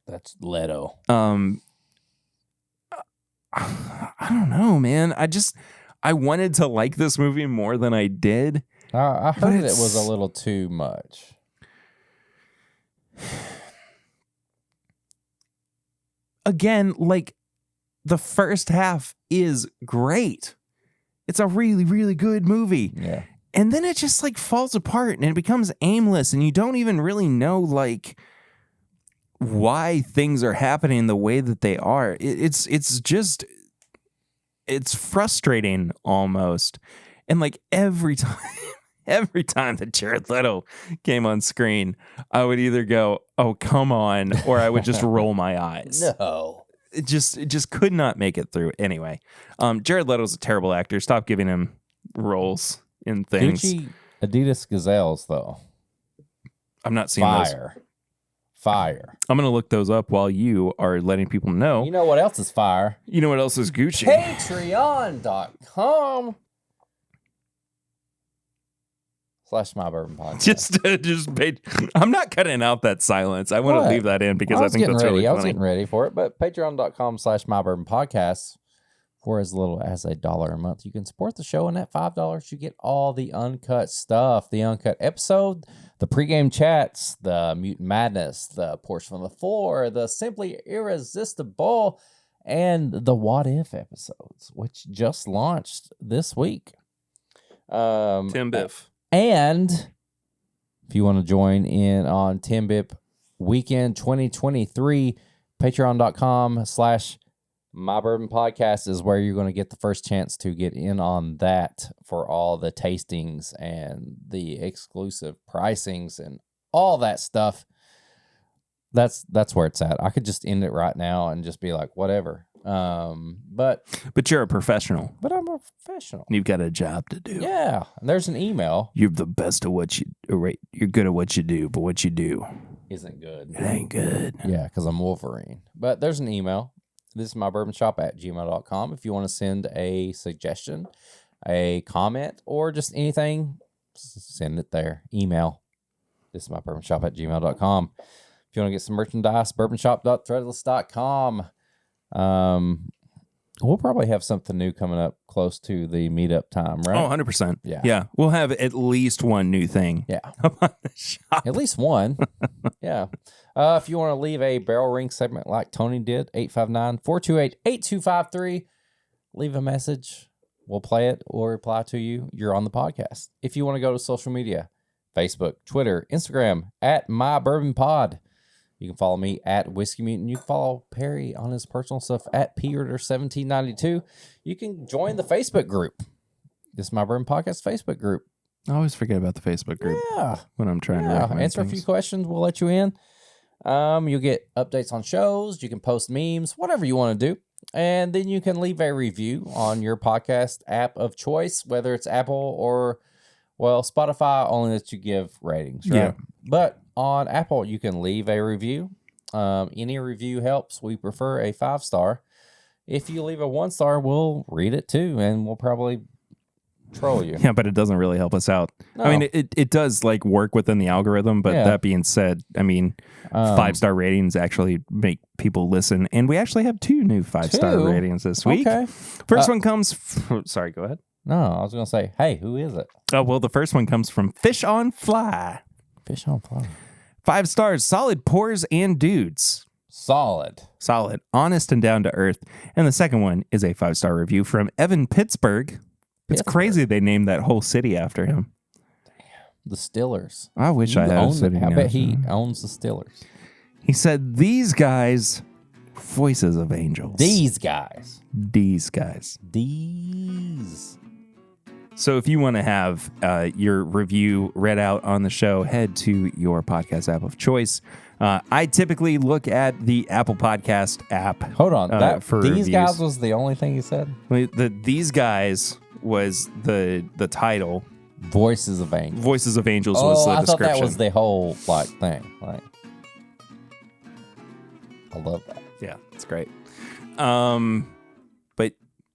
that's Leto. I don't know, man. I wanted to like this movie more than I did. I But heard it was it's- a little too much. Again, like the first half is great. It's a really, really good movie. Yeah. And then it just like falls apart and it becomes aimless and you don't even really know like why things are happening the way that they are. It's frustrating almost. And like every time that Jared Leto came on screen, I would either go, "Oh, come on," or I would just roll my eyes. No. It just could not make it through. Anyway, Jared Leto's a terrible actor. Stop giving him roles in things. Gucci Adidas Gazelles, though. I'm not seeing those. Fire. I'm going to look those up while you are letting people know. You know what else is fire? You know what else is Gucci? Patreon.com/My Bourbon Podcast. just pay. I'm not cutting out that silence. I want to What? leave that in because I was think getting that's ready. really I was funny. getting ready for it, but patreon.com/My Bourbon Podcast for as little as $1 a month. You can support the show, and at $5, you get all the uncut stuff, the uncut episode, the pregame chats, the Mutant Madness, the Portion from the Floor, the Simply Irresistible, and the What If episodes, which just launched this week. Tim Biff. And if you want to join in on Tim Bip Weekend 2023, patreon.com/My Bourbon Podcast is where you're going to get the first chance to get in on that for all the tastings and the exclusive pricings and all that stuff. That's where it's at. I could just end it right now and just be like, whatever. But But you're a professional. I'm a professional. You've got a job to do. Yeah. And there's an email. You're the best at what you right. You're good at what you do, but what you do, Isn't good. it ain't good. Yeah, because I'm Wolverine. But there's an email. This is mybourbonshop@gmail.com. If you want to send a suggestion, a comment, or just anything, send it there. Email. This is mybourbonshop@gmail.com. If you want to get some merchandise, bourbonshop.threadless.com. We'll probably have something new coming up close to the meetup time, right? Oh, 100%. Yeah. Yeah. We'll have at least one new thing Yeah. up on the shop. At least one. Yeah. If you want to leave a barrel ring segment like Tony did, 859-428-8253, leave a message. We'll play it or reply to you. You're on the podcast. If you want to go to social media, Facebook, Twitter, Instagram, @MyBourbonPod. You can follow me @Whiskey Mutant. You can follow Perry on his personal stuff @PRitter1792. You can join the Facebook group. This is My Bourbon Podcast Facebook group. I always forget about the Facebook group Yeah. when I'm trying to recommend Answer a few things. questions. We'll let you in. You'll get updates on shows. You can post memes, whatever you want to do. And then you can leave a review on your podcast app of choice, whether it's Apple or, well, Spotify only lets you give ratings, right? Yeah. But on Apple, you can leave a review. Any review helps. We prefer a 5-star. If you leave a 1-star, we'll read it too, and we'll probably troll you. Yeah, but it doesn't really help us out. No. I mean, it does like work within the algorithm, but Yeah. that being said, I mean, 5-star ratings actually make people listen, and we actually have 2 new 5-star 2? ratings this week. Okay. First one comes. Sorry, go ahead. No, I was gonna say, hey, who is it? Oh well, the first one comes from Fish on Fly. Fish on fly. 5 stars, solid pours and dudes. Solid. Solid, honest and down to earth. And the second one is a 5-star review from Evan Pittsburgh. It's Pittsburgh. crazy they named that whole city after him. The Stillers. I wish I had a city. I named bet after he him. owns the Stillers. He said, "These guys, voices of angels. These guys. These guys." These. So if you want to have your review read out on the show, head to your podcast app of choice. I typically look at the Apple Podcast app. Hold on. That for these reviews. guys was the only thing he said. These guys was the title. Voices of Angels. Voices of Angels was the I thought description. that was the whole like thing. Like, I love that. Yeah, it's great. But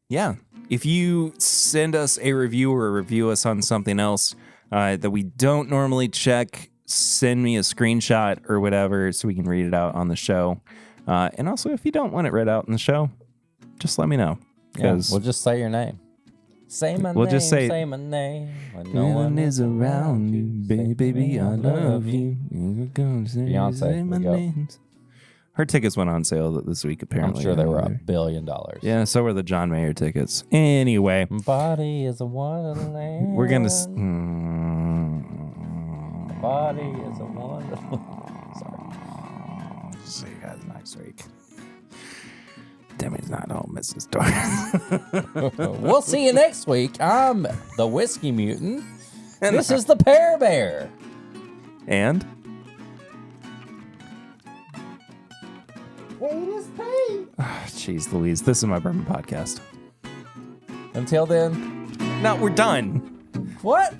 yeah, if you send us a review or review us on something else that we don't normally check, send me a screenshot or whatever so we can read it out on the show. And also, if you don't want it read out in the show, just let me know. Yeah, 'Cause we'll just say your name. Say my We'll name. just say- say my name. When no one is around you, Say, baby, I love you. Beyonce, Say my we go. name. Her tickets went on sale this week, I'm apparently. sure they were $1 billion. Yeah, so were the John Mayer tickets. Anyway, Body is a wonderland. we're going to... Body is a wonderland. Sorry. See you guys next week. Demi's not home, Mrs. Torres. We'll see you next week. I'm the Whiskey Mutant. This is the Pear Bear. And? Jeez Louise, this is my bourbon podcast. Until then, No, we're done. what?